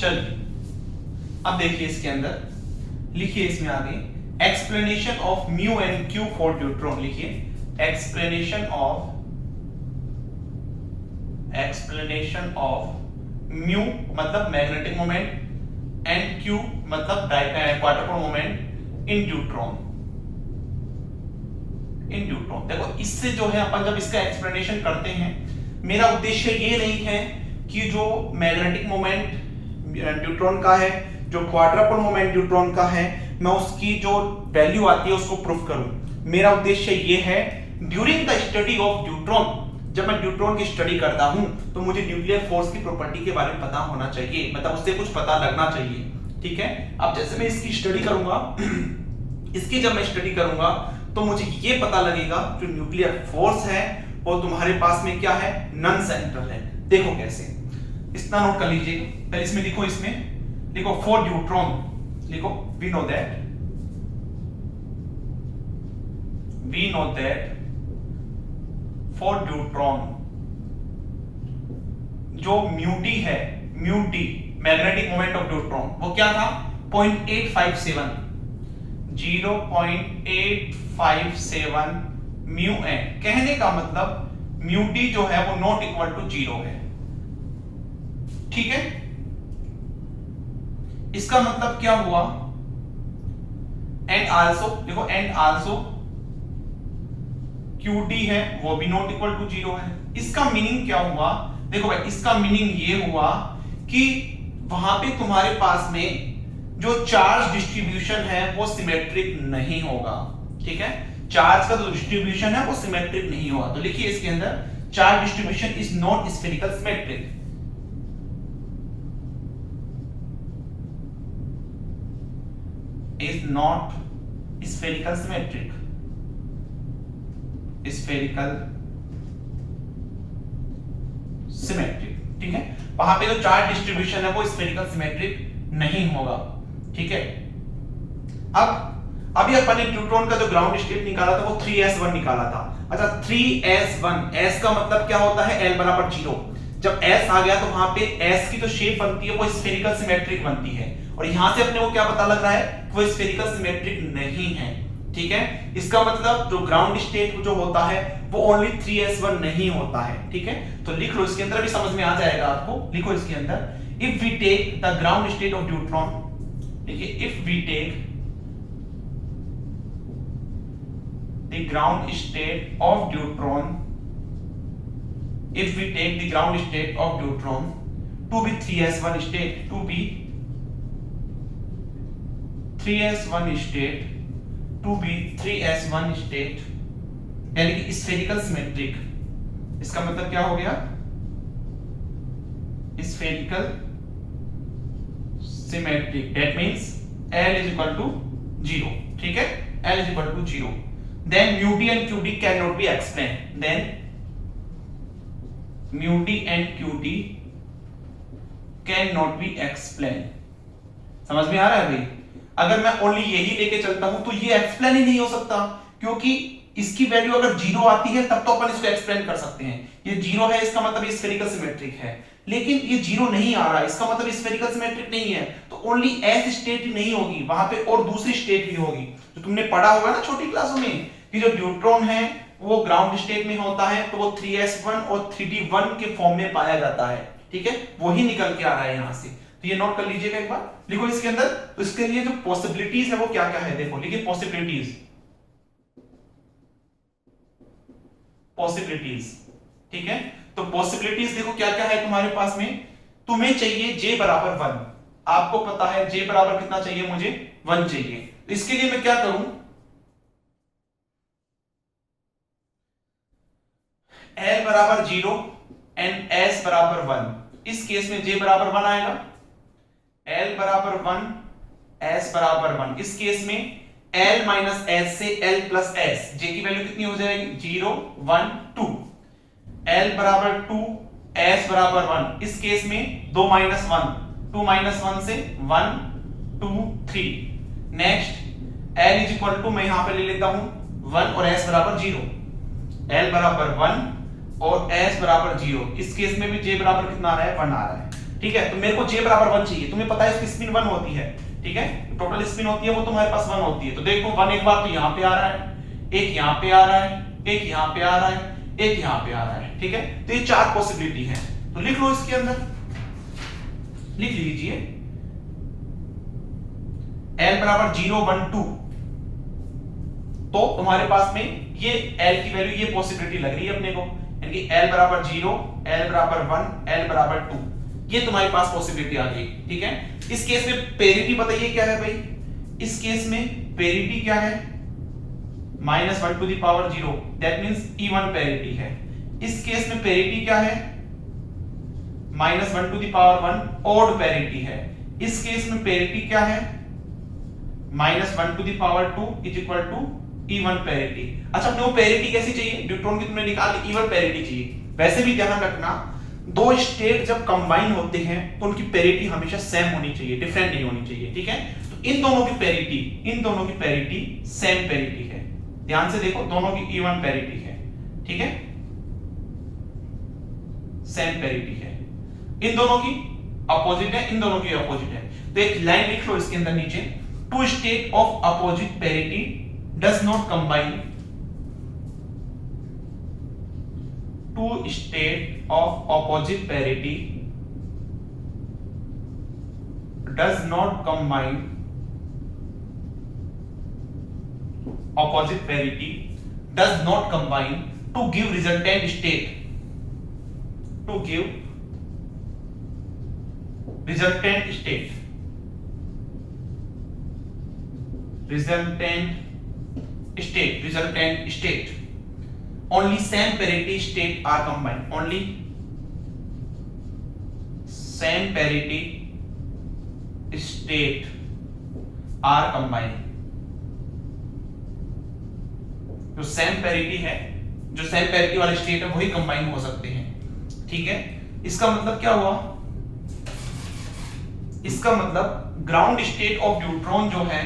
चलिए अब देखिए इसके अंदर, लिखिए इसमें आगे explanation of mu and Q for neutron. लिखिए एक्सप्लेनेशन ऑफ म्यू मतलब मैग्नेटिक मोमेंट एंड क्यू मतलब क्वाड्रुपल मोमेंट इन न्यूट्रॉन। देखो इससे जो है अपन जब इसका एक्सप्लेनेशन करते हैं, मेरा उद्देश्य ये नहीं है कि जो मैग्नेटिक मोमेंट न्यूट्रॉन का है, जो क्वाड्रुपल मोमेंट न्यूट्रॉन का है, मैं उसकी जो वैल्यू आती है उसको प्रूफ करूं। मेरा उद्देश्य ये है during the study of neutron, जब मैं न्यूट्रॉन की स्टडी करता हूं तो मुझे न्यूक्लियर फोर्स की प्रॉपर्टी के बारे में पता होना चाहिए, मतलब उससे कुछ पता लगना चाहिए। ठीक है, अब जैसे मैं इसकी स्टडी करूंगा इसकी जब मैं स्टडी करूंगा तो मुझे ये पता लगेगा जो न्यूक्लियर फोर्स है वो तुम्हारे पास में क्या है, नॉन सेंट्रल है। देखो कैसे, इतना नोट कर लीजिए। पहले इसमें लिखो, इसमें लिखो फॉर न्यूट्रॉन, लिखो we know that for neutron जो म्यू डी है, mu D magnetic moment of neutron वो क्या था 0.857 म्यू एन। कहने का मतलब म्यू डी जो है वो नॉट इक्वल टू 0 है। ठीक है, इसका मतलब क्या हुआ, एंड आल्सो देखो, एंड आल्सो क्यू डी है वो भी नॉट इक्वल टू 0 है। इसका मीनिंग क्या हुआ, देखो भाई इसका मीनिंग ये हुआ कि वहां पे तुम्हारे पास में जो चार्ज डिस्ट्रीब्यूशन है वो सिमेट्रिक नहीं होगा। ठीक है, चार्ज का जो डिस्ट्रीब्यूशन है वो सिमेट्रिक नहीं होगा। तो लिखिए इसके अंदर charge distribution is not spherical symmetric. Is not spherical symmetric, spherical symmetric. ठीक है, वहां पे जो चार्ज डिस्ट्रीब्यूशन है वो स्फेरिकल सिमेट्रिक नहीं होगा। ठीक है, अब अभी अपन ने न्यूट्रॉन का जो ग्राउंड स्टेट निकाला था वो 3s1 निकाला था। अच्छा 3s1, s का मतलब क्या होता है l बराबर 0। जब s आ गया तो वहां पे s की जो शेप बनती है वो स्फेरिकल सिमेट्रिक बनती है, और यहां से अपने को क्या पता लग रहा है वो स्फेरिकल सिमेट्रिक नहीं है। ठीक है, इसका मतलब जो ग्राउंड स्टेट जो होता है वो ओनली 3s1 नहीं होता है। ठीक है, तो लिख लो, इसके अंदर भी समझ में आ जाएगा आपको। लिखो इसके अंदर if we take the ground state of neutron, देखिए if we take the ground state of neutron, if we take the ground state of neutron to be 3s1 state, to be 3s1 state, to be 3s1 state, यानी कि spherical symmetric. इसका मतलब क्या हो गया, spherical symmetric, that means L is equal to 0। ठीक है, L is equal to 0, then mu d and q d cannot be explained, then mu d and q d cannot be explained। समझ में आ रहा है भाई, अगर मैं ओनली यही लेके चलता हूं तो ये एक्सप्लेन ही नहीं हो सकता, क्योंकि इसकी वैल्यू अगर 0 आती है तब तो अपन इसको एक्सप्लेन कर सकते हैं। ये 0 है, इसका मतलब ये स्फेरिकल सिमेट्रिक है, लेकिन ये 0 नहीं आ रहा है, इसका मतलब स्फेरिकल सिमेट्रिक नहीं है। तो ओनली एस स्टेट ही नहीं होगी, वहां पे और दूसरी स्टेट भी होगी। जो तुमने पढ़ा होगा ना छोटी क्लासों में कि जो न्यूट्रॉन है वो ग्राउंड स्टेट में होता है तो वो 3s1 और 3d1 के फॉर्म में पाया जाता है। ठीक है, वही निकल के आ रहा है यहां से, तो ये नोट कर लीजिएगा एक बार। लिखो इसके अंदर, तो इसके लिए जो पॉसिबिलिटीज है वो क्या क्या है, देखो लिखिए पॉसिबिलिटीज। ठीक है, तो पॉसिबिलिटीज देखो क्या क्या है तुम्हारे पास में। तुम्हें चाहिए j बराबर 1, आपको पता है j बराबर कितना चाहिए, मुझे 1 चाहिए। तो इसके लिए मैं क्या करूं, l बराबर 0 एंड s बराबर 1। इस केस में j बराबर 1 आएगा, l बराबर 1 s बराबर 1। इस केस में l माइनस s से l प्लस s, j की वैल्यू कितनी हो जाएगी 0 1 2। l बराबर 2 s बराबर 1। इस केस में 2 माइनस 1, 2 माइनस 1 से 1 2 3। Next l is equal to, मैं यहां पे ले लेता हूं 1 और s बराबर 0। l बराबर 1 और s बराबर 0। इस केस में भी j बराबर कितना आ रहा है 1 आ रहा है। ठीक है, तो मेरे को J बराबर 1 चाहिए, तुम्हें पता है इसकी स्पिन 1 होती है, ठीक है, टोटल स्पिन होती है वो तुम्हारे पास 1 होती है। तो देखो 1 एक बार तो यहाँ पे आ रहा है, एक यहाँ पे आ रहा है, एक यहाँ पे आ रहा है, एक यहाँ पे आ रहा है, ठीक है, तो ये 4 पॉसिबिलिटी है। तो लिख लो इसके अंदर, लिख लीजिए L बराबर 0 1 2, तो तुम्हारे पास में ये L की वैल्यू, ये पॉसिबिलिटी लग रही है अपने को, यानी कि L बराबर 0, L बराबर 1, L बराबर 2, ये तुम्हारे पास पॉसिबिलिटी आ गई, ठीक है। इस केस में पेरिटी बताइए क्या है भाई, इस केस में पेरिटी क्या है, -1 to the power 0, that means even parity है। इस केस में पेरिटी क्या है, -1 to the power 1 odd parity है। इस केस में पेरिटी क्या है, -1 to the power 2 is equal to even parity. अच्छा, अपने को पेरिटी कैसी चाहिए, न्यूट्रॉन की तुमने निकाल, इवन पेरिटी चाहिए। वैसे भी ध्यान रखना, दो स्टेट जब कंबाइन होते हैं तो उनकी पेरिटी हमेशा सेम होनी चाहिए, डिफरेंट नहीं होनी चाहिए, ठीक है। तो इन दोनों की पेरिटी सेम पेरिटी है। ध्यान से देखो, दोनों की इवन पेरिटी है, ठीक है, सेम पेरिटी है। इन दोनों की अपोजिट है, इन दोनों की अपोजिट है। तो एक लाइन लिख लो इसके अंदर नीचे, two state of opposite parity does not combine, two state of opposite parity does not combine, opposite parity does not combine to give resultant state, to give resultant state, resultant state, only same parity state are combined, only same parity state are combined। जो same parity है, जो same parity वाले state है वही combine हो सकते हैं, ठीक है। इसका मतलब क्या हुआ, इसका मतलब ग्राउंड स्टेट ऑफ न्यूट्रॉन जो है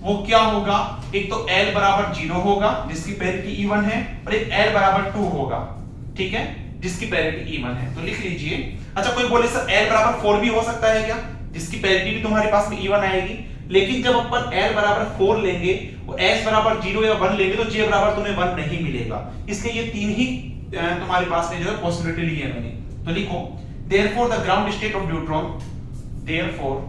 वो क्या होगा, एक तो L बराबर 0 होगा जिसकी पैरिटी इवन है, और एक L बराबर 2 होगा, ठीक है, जिसकी पैरिटी इवन है। तो लिख लीजिए। अच्छा, कोई बोले सर L बराबर 4 भी हो सकता है क्या, जिसकी पैरिटी भी तुम्हारे पास में इवन आएगी, लेकिन जब अपन L बराबर 4 लेंगे, वो S बराबर 0 या 1 लेंगे तो J बराबर तुम्हें 1 नहीं मिलेगा। इसलिए ये तीन ही तुम्हारे पास में जो है पॉसिबिलिटी ली है मैंने। तो लिखो, therefore the ground state of neutron, therefore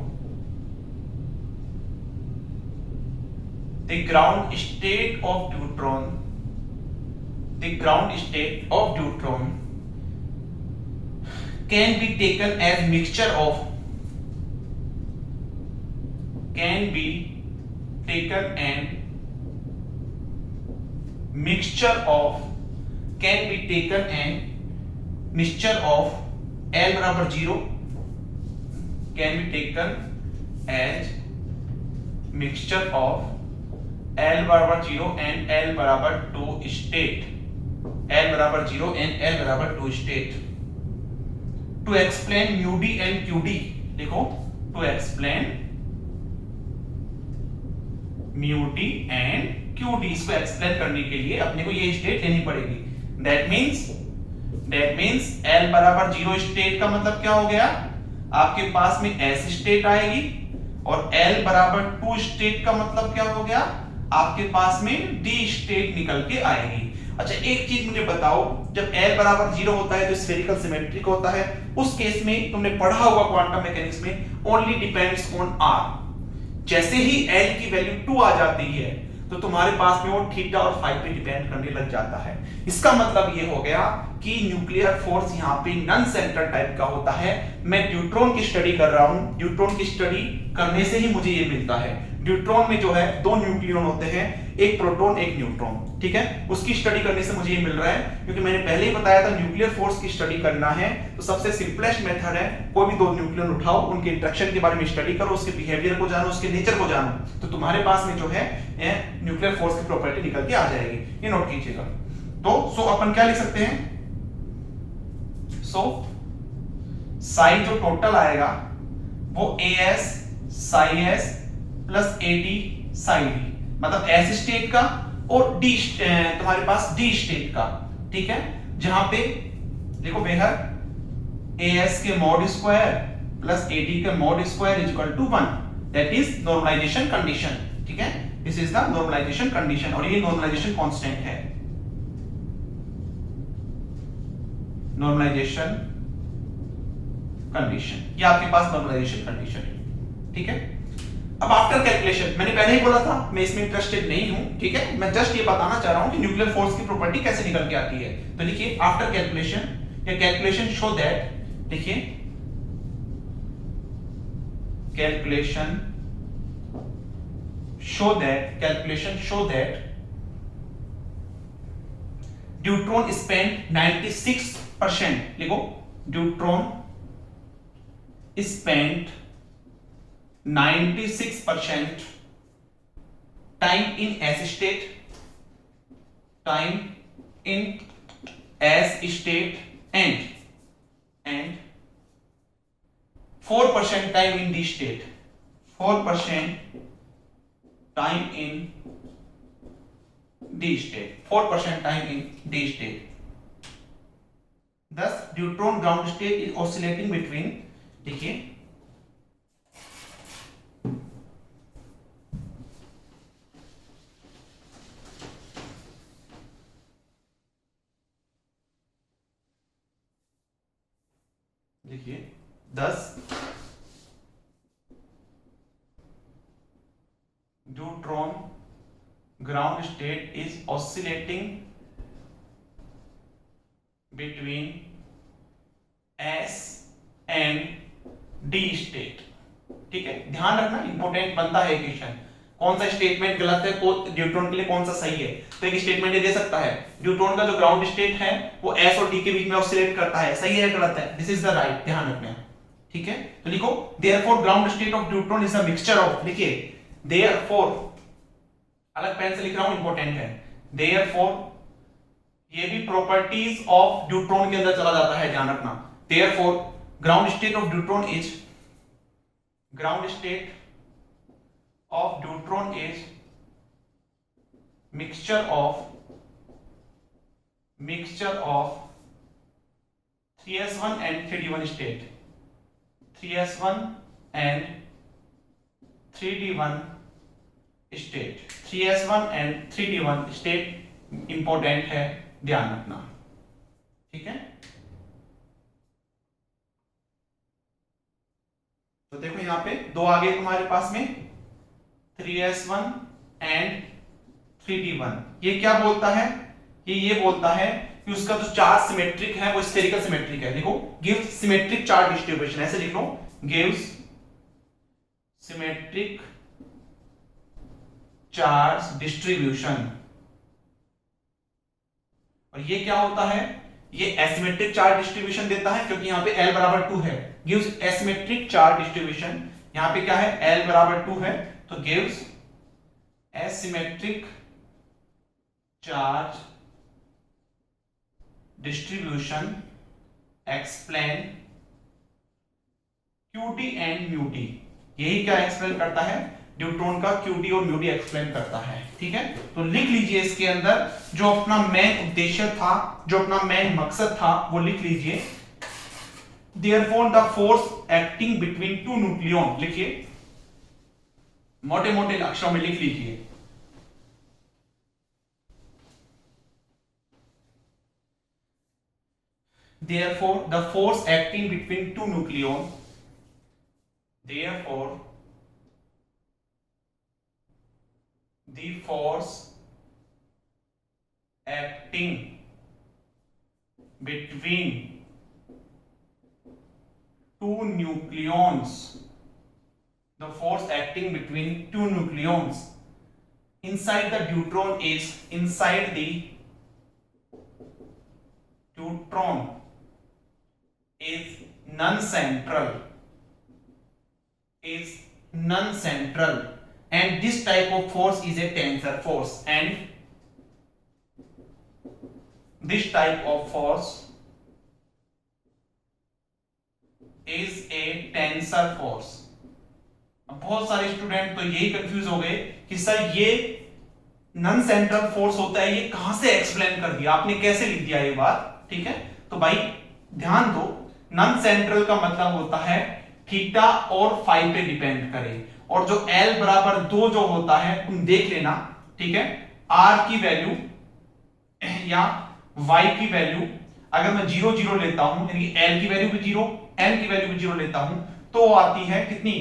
the ground state of neutron, the ground state of neutron can be taken as mixture of, can be taken and mixture of, can be taken and mixture of L बराबर 0, can be taken as mixture of L बराबर 0 and L बराबर 2 state, L बराबर 0 and L बराबर 2 state, to explain mu d and q d। देखो, to explain mu d and q d, इसको explain करने के लिए अपने को ये स्टेट लेनी पड़ेगी। दैट मींस L बराबर 0 स्टेट का मतलब क्या हो गया, आपके पास में S स्टेट आएगी, और L बराबर 2 स्टेट का मतलब क्या हो गया, आपके पास में D स्टेट निकल के आएगी। अच्छा, एक चीज मुझे बताओ, जब L बराबर 0 होता है तो स्फेरिकल सिमेट्रिक होता है, उस केस में तुमने पढ़ा होगा क्वांटम मैकेनिक्स में, ओनली डिपेंड्स ऑन R। जैसे ही L की वैल्यू 2 आ जाती है तो तुम्हारे पास में वो थीटा और फाई पे डिपेंड करने लग जाता है। इसका मतलब ये हो गया कि न्यूक्लियर फोर्स यहाँ पे नॉन सेंट्रल टाइप का होता है। मैं न्यूट्रॉन की स्टडी कर रहा हूँ, न्यूट्रॉन की स्टडी करने से ही मुझे ये मिलता है। न्यूट्रॉन में जो है 2 न्यूक्लियन होते हैं, एक प्रोटॉन एक न्यूट्रॉन, ठीक है, उसकी स्टडी करने से मुझे ये मिल रहा है। क्योंकि मैंने पहले ही बताया था न्यूक्लियर फोर्स की स्टडी करना है तो सबसे सिंपलेस्ट मेथड है, कोई भी 2 न्यूक्लियन उठाओ, उनके इंटरेक्शन के बारे में स्टडी करो, उसके बिहेवियर को जानो, उसके नेचर को जानो, तो तुम्हारे पास में जो है न्यूक्लियर फोर्स की प्रॉपर्टी निकल के आ जाएगी। ये नोट कीजिएगा। तो सो अपन क्या लिख सकते हैं, सो साई जो टोटल आएगा वो AS Sai S plus AD Sai D, मतलब S स्टेट का और D तुम्हारे पास D स्टेट का, ठीक है, जहां पे देखो वेहर AS के मॉड स्क्वायर प्लस AD के mod square is equal to 1, that is normalization condition. ठीक है, this is the normalization condition और ये नॉर्मलाइजेशन कांस्टेंट है, नॉर्मलाइजेशन कंडीशन, ये आपके पास नॉर्मलाइजेशन कंडीशन है। ठीक है, अब आफ्टर कैलकुलेशन, मैंने पहले ही बोला था मैं इसमें इंटरेस्टेड नहीं हूं। ठीक है, मैं जस्ट ये बताना चाह रहा हूं कि न्यूक्लियर फोर्स की प्रॉपर्टी कैसे निकल के आती है। तो लिखिए आफ्टर कैलकुलेशन या कैलकुलेशन शो दैट, लिखिए calculation show that deuteron spend 96%, लिखो deuteron spent 96% time in as state and 4% time in D state, 4% time in D state, 4% time in D state. Thus neutron ground state is oscillating between, देखिए दस neutron ground state is oscillating between S and D state. ठीक है, ध्यान रखना, important बनता है question, कौन सा स्टेटमेंट गलत है, न्यूट्रॉन के लिए कौन सा सही है। तो एक स्टेटमेंट ये दे सकता है, न्यूट्रॉन का जो ग्राउंड स्टेट है वो S और D के बीच में ऑसिलेट करता है, सही है गलत है, दिस इज द राइट, ध्यान रखना। ठीक है, तो लिखो therefore ground state of neutron is a mixture of, लिखिए देयरफॉर, अलग पेन से लिख रहा हूं, इंपॉर्टेंट है, देयरफॉर ये भी प्रॉपर्टीज ऑफ न्यूट्रॉन के अंदर चला जाता है, ध्यान रखना। Therefore ground state of neutron is mixture of 3s1 and 3d1 state, 3s1 and 3d1 state, 3s1 and 3d1 state important है, ध्यान रखना। ठीक है, तो देखो यहां पे दो आ गए तुम्हारे पास में, 3s1 एंड 3d1। ये क्या बोलता है, ये बोलता है कि उसका जो चार्ज सिमेट्रिक है वो स्फेरिकल सिमेट्रिक है। देखो गिव्स सिमेट्रिक चार्ज डिस्ट्रीब्यूशन, ऐसे लिख लो, गिव्स सिमेट्रिक चार्ज डिस्ट्रीब्यूशन। और ये क्या होता है, ये एसिमेट्रिक चार्ज डिस्ट्रीब्यूशन देता है, क्योंकि यहां पे L बराबर 2 है, गिव्स एसिमेट्रिक चार्ज डिस्ट्रीब्यूशन। यहां पे क्या है, L बराबर 2 है, तो gives asymmetric charge distribution, explain QT and म्यूटी। यही क्या एक्सप्लेन करता है, न्यूट्रॉन का QT और म्यूटी एक्सप्लेन करता है। ठीक है, तो लिख लीजिए इसके अंदर जो अपना मेन उद्देश्य था, जो अपना मेन मकसद था, वो लिख लीजिए। Therefore the force acting between two nucleon, लिखिए मोटे मोटे अक्षरों में लिख लीजिए, therefore the force acting between two nucleon, therefore the force acting between two nucleons, the force acting between two nucleons inside the neutron is, inside the neutron is non-central, and this type of force is a tensor force, and this type of force is a tensor force। बहुत सारे student तो यही confuse हो गए कि sir ये non central force होता है, ये कहां से एक्सप्लेन कर दिया आपने, कैसे लिख दिया ये बात। ठीक है, तो भाई ध्यान दो, नॉन सेंट्रल का मतलब होता है थीटा और फाई पे डिपेंड करे, और जो L बराबर 2 जो होता है तुम देख लेना, ठीक है, R की वैल्यू या Y की वैल्यू अगर मैं 0 0 लेता हूं, यानी L की वैल्यू भी 0, M की वैल्यू भी 0 लेता हूं, तो वो आती है कितनी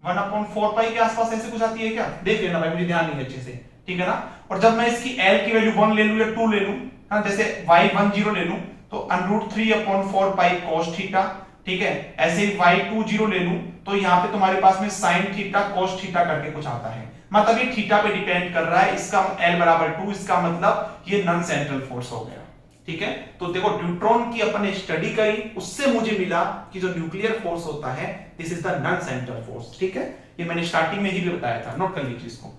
1/4 पाई के आसपास, ऐसे कुछ आती है क्या, देख लेना भाई, मुझे ध्यान नहीं है अच्छे से, ठीक है ना। और जब मैं इसकी L की वैल्यू 1 ले लूं या 2 ले लूं, हाँ, जैसे y 1 0 ले लूं तो √3/4 पाई cos थीटा, ठीक है, ऐसे ही y 2 0 ले लूं तो यहां पे तुम्हारे पास में sin थीटा cos थीटा करके कुछ आता है, मतलब ये थीटा पे डिपेंड कर रहा है, इसका L बराबर 2, इसका मतलब ये नॉन सेंट्रल फोर्स हो गया, ठीक है। तो देखो न्यूट्रॉन की अपन ने स्टडी करी, उससे मुझे मिला कि जो न्यूक्लियर फोर्स होता है this is the non central force, ठीक है, ये मैंने स्टार्टिंग में ही भी बताया था, नोट कर लीजिए इसको।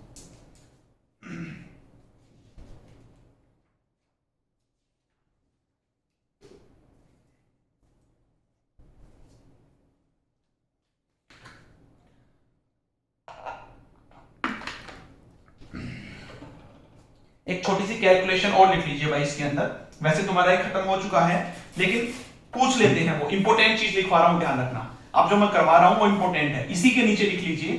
एक छोटी सी कैलकुलेशन और लिख लीजिए भाई इसके अंदर, वैसे तुम्हारा एक खत्म हो चुका है लेकिन पूछ लेते हैं, वो इंपॉर्टेंट चीज लिखवा रहा हूं, ध्यान रखना, अब जो मैं करवा रहा हूं वो इंपॉर्टेंट है, इसी के नीचे लिख लीजिए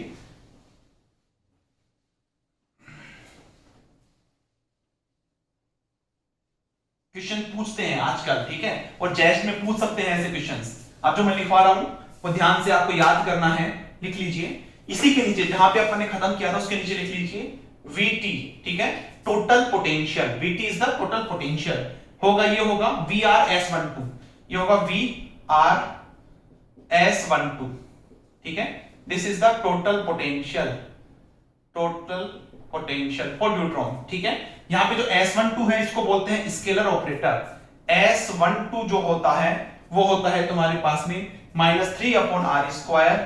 क्वेश्चन पूछते हैं आजकल, ठीक है, और जैस में पूछ सकते हैं ऐसे क्वेश्चंस। अब जो मैं लिखवा रहा हूं वो ध्यान से आपको याद करना है, लिख लीजिए इसी के नीचे जहां पे अपन ने खत्म किया था उसके नीचे लिख लीजिए VT, ठीक है, total potential, VT is the total potential, होगा ये होगा VRS12, ये होगा VRS12, ठीक है, this is the total potential for neutron, ठीक है। यहां पे जो S12 है इसको बोलते हैं स्केलर ऑपरेटर, S12 जो होता है वो होता है तुम्हारे पास में -3/r²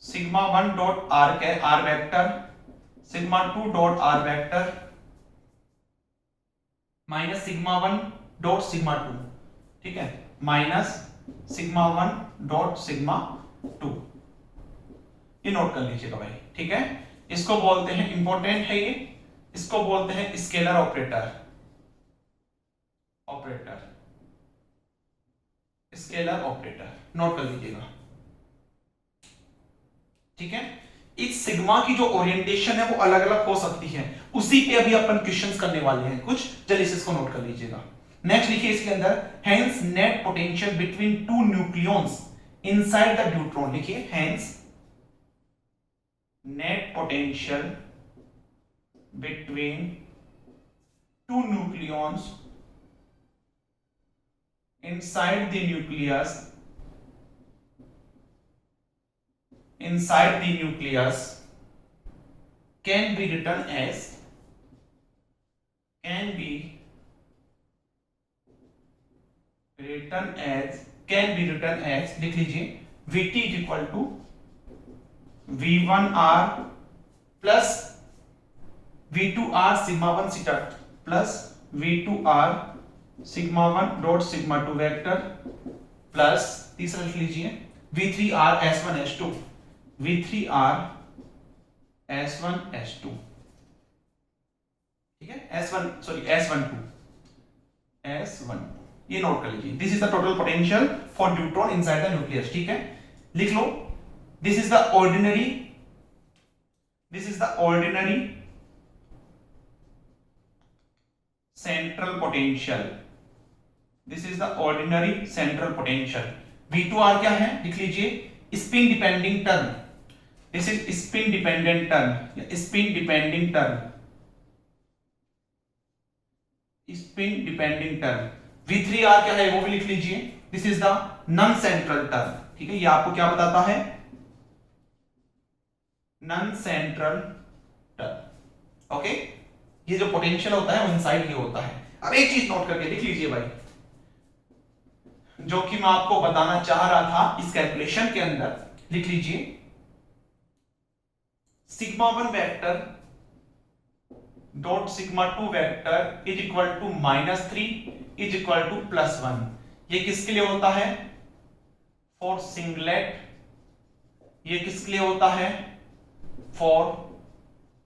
sigma 1 dot r vector sigma 2 dot r vector minus sigma 1 dot sigma 2, ठीक है, माइनस सिग्मा 1 डॉट सिग्मा 2, ये नोट कर लीजिएगा भाई, ठीक है। इसको बोलते हैं, इंपॉर्टेंट है ये, इसको बोलते हैं scalar operator, scalar operator, note कर लीजिएगा, ठीक है। इस सिग्मा की जो ओरिएंटेशन है वो अलग अलग हो सकती है, उसी पे अभी अपन क्वेश्चंस करने वाले हैं कुछ, चलिए इसको नोट कर लीजिएगा। नेक्स्ट लिखिए इसके अंदर, hence net potential between two nucleons inside the neutron, लिखिए hence net potential between two nucleons inside the nucleus can be written as लिख लीजिए VT is equal to V1R plus V2R sigma 1 theta plus V2R sigma 1 dot sigma 2 vector plus तीसरा लिख लीजिए V3R S1 S2 V3R S1 S2, ठीक है, S12, ये note कर लीजिए, this is the total potential for neutron inside the nucleus, ठीक है, लिख लो, this is the ordinary central potential, V2R क्या है, लिख लीजिए spin depending term, this is spin dependent term, V3R क्या है वो भी लिख लीजिए, this is the non central term, ठीक है, ये आपको क्या बताता है, नॉन सेंट्रल टर्म, ओके, ये जो पोटेंशियल होता है वो इनसाइड ही होता है। अब एक चीज नोट करके लिख लीजिए भाई, जो कि मैं आपको बताना चाह रहा था इस कैलकुलेशन के अंदर, लिख लीजिए sigma 1 vector dot sigma 2 vector is equal to -3 is equal to +1, ये किसके लिए होता है, फॉर सिंगलेट, ये किसके लिए होता है, फॉर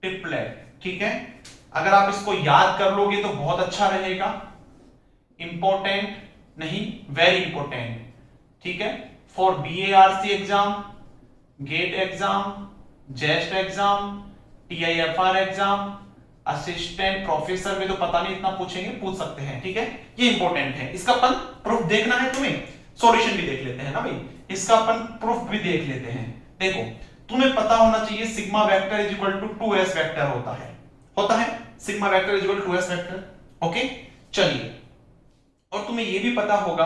ट्रिपलेट, ठीक है। अगर आप इसको याद कर लोगे तो बहुत अच्छा रहेगा, इंपॉर्टेंट नहीं, वेरी इंपॉर्टेंट, ठीक है। For BARC exam, GATE exam, JEST exam, TIFR exam, assistant professor में तो पता नहीं इतना पूछेंगे, पूछ सकते हैं, ठीक है। ये इंपॉर्टेंट है, इसका अपन प्रूफ देखना है तुम्हें, सॉल्यूशन भी देख लेते हैं ना भाई, इसका अपन प्रूफ भी देख लेते हैं। देखो तुम्हें पता होना चाहिए sigma vector is equal to 2s vector होता है sigma vector is equal to 2s vector, okay. चलिए, और तुम्हें यह भी पता होगा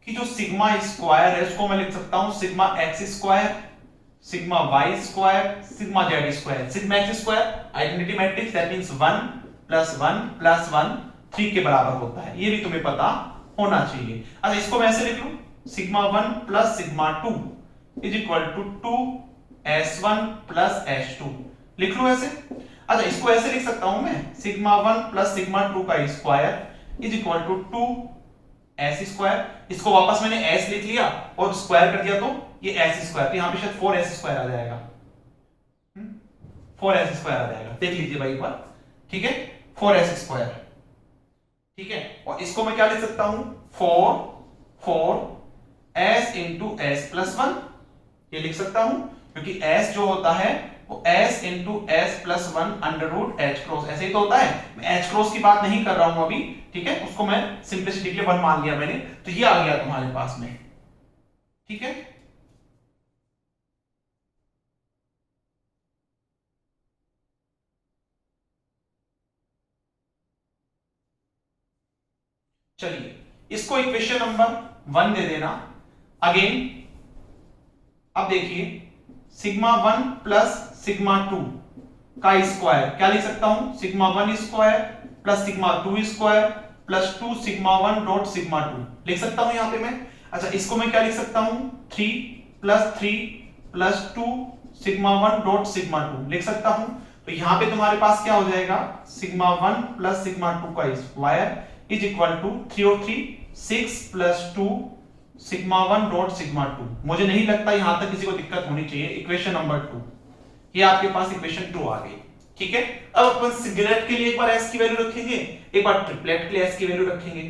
कि जो सिग्मा स्क्वायर है उसको मैं लिख सकता हूं sigma x square, sigma y square, sigma z square. Sigma x square identity matrix, that means 1 plus 1 plus 1 3 के बराबर होता है, ये भी तुम्हें पता होना चाहिए। अच्छा, इसको मैं ऐसे लिख लूं, sigma 1 plus sigma 2 is equal to 2s1 plus s2, लिख लूं ऐसे। अच्छा, इसको ऐसे लिख सकता हूं मैं, सिग्मा 1 प्लस सिग्मा 2 का square is equal to 2s square. इसको वापस मैंने s लिख लिया और स्क्वायर कर दिया तो ये s स्क्वायर, तो यहां पे शायद 4s स्क्वायर आ जाएगा, 4s स्क्वायर आ जाएगा, देख लीजिए भाई एक बार, ठीक है, 4s स्क्वायर, ठीक है। और इसको मैं क्या लिख सकता हूं, 4s इंटू s प्लस 1, ये लिख सकता हूं, क्योंकि s जो होता है वो s into s plus 1 under root h cross, ऐसे ही तो होता है। मैं h क्रॉस की बात नहीं कर रहा हूं अभी, ठीक है, उसको मैं सिंपलिसिटी के लिए 1 मान लिया मैंने, तो ये आ गया तुम्हारे पास में, ठीक है। चलिए, इसको इक्वेशन नंबर 1 दे देना अगेन। अब देखिए, सिग्मा 1 प्लस सिग्मा 2 का स्क्वायर क्या लिख सकता हूं, sigma 1 square plus sigma 2 square plus 2 sigma 1 dot sigma 2 लिख सकता हूं यहां पे मैं। अच्छा, इसको मैं क्या लिख सकता हूं, 3 प्लस 2 सिग्मा 1 डॉट सिग्मा 2 लिख सकता हूं। तो यहां पे तुम्हारे पास क्या हो जाएगा, सिग्मा 1 प्लस सिग्मा 2 का स्क्वायर इज इक्वल टू 3 और 3 6 प्लस 2 सिग्मा 1 डॉट सिग्मा 2। मुझे नहीं लगता यहां तक किसी को दिक्कत होनी चाहिए। इक्वेशन नंबर 2, ये आपके पास इक्वेशन 2 आ गई, ठीक है। अब अपन सिंगलेट के लिए एक बार s की वैल्यू रखेंगे, एक बार ट्रिपलेट के लिए s की वैल्यू रखेंगे,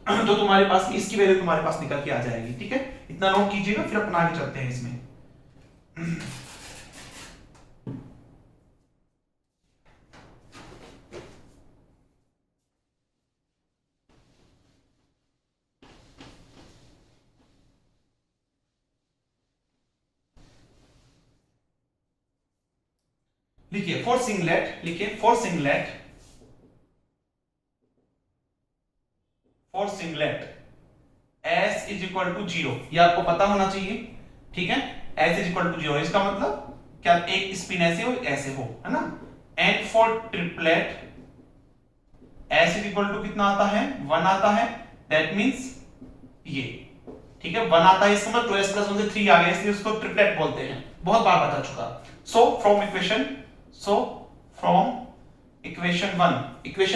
तो तुम्हारे पास इसकी वैल्यू तुम्हारे पास निकल के आ जाएगी, ठीक है। इतना नोट कीजिएगा, फिर अपन आगे चलते हैं इसमें। लिखिए फॉर सिंगलेट, लिखिए for singlet s is equal to 0, ये आपको पता होना चाहिए, ठीक है। s इज इक्वल टू 0, इसका मतलब क्या, एक स्पिन ऐसे हो ऐसे हो, है ना। And for triplet s is equal to कितना आता है, 1 आता है, दैट मींस ये, ठीक है, 1 आता है, इसका मतलब 2s प्लस 1 से 3 आ गया, इसलिए उसको ट्रिपलेट बोलते हैं, बहुत बार बता चुका। सो फ्रॉम इक्वेशन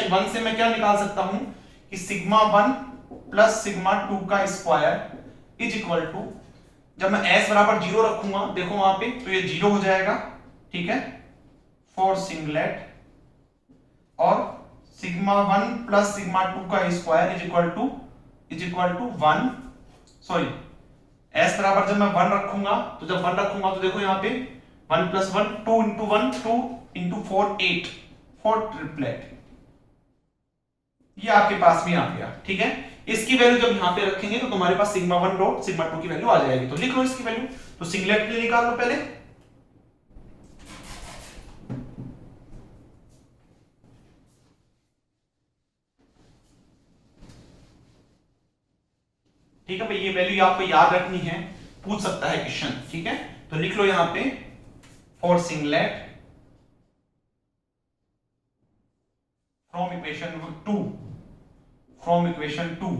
1 से मैं क्या निकाल सकता हूं कि सिग्मा 1 प्लस सिग्मा 2 का स्क्वायर इज इक्वल टू, जब मैं s बराबर 0 रखूंगा, देखो वहां पे, तो ये 0 हो जाएगा, ठीक है, फॉर सिंगलेट, और सिग्मा 1 प्लस सिग्मा 2 का square is equal to 1, sorry, s बराबर जब मैं 1 रखूंगा, तो देखो यहाँ पे 1 plus 1 2 into 1 2 into 4 8 for triplet, ये आपके पास में आ गया, ठीक है। इसकी वैल्यू जब यहां पे रखेंगे तो तुम्हारे पास सिग्मा 1 डॉट सिग्मा 2 की वैल्यू आ जाएगी, तो लिख लो इसकी वैल्यू। तो सिंगलेट के लिए निकाल लो पहले, ठीक है भाई, ये वैल्यू आपको याद रखनी है, पूछ सकता है क्वेश्चन, ठीक है। तो लिख लो यहां पे फॉर सिंगलेट फ्रॉम इक्वेशन 2,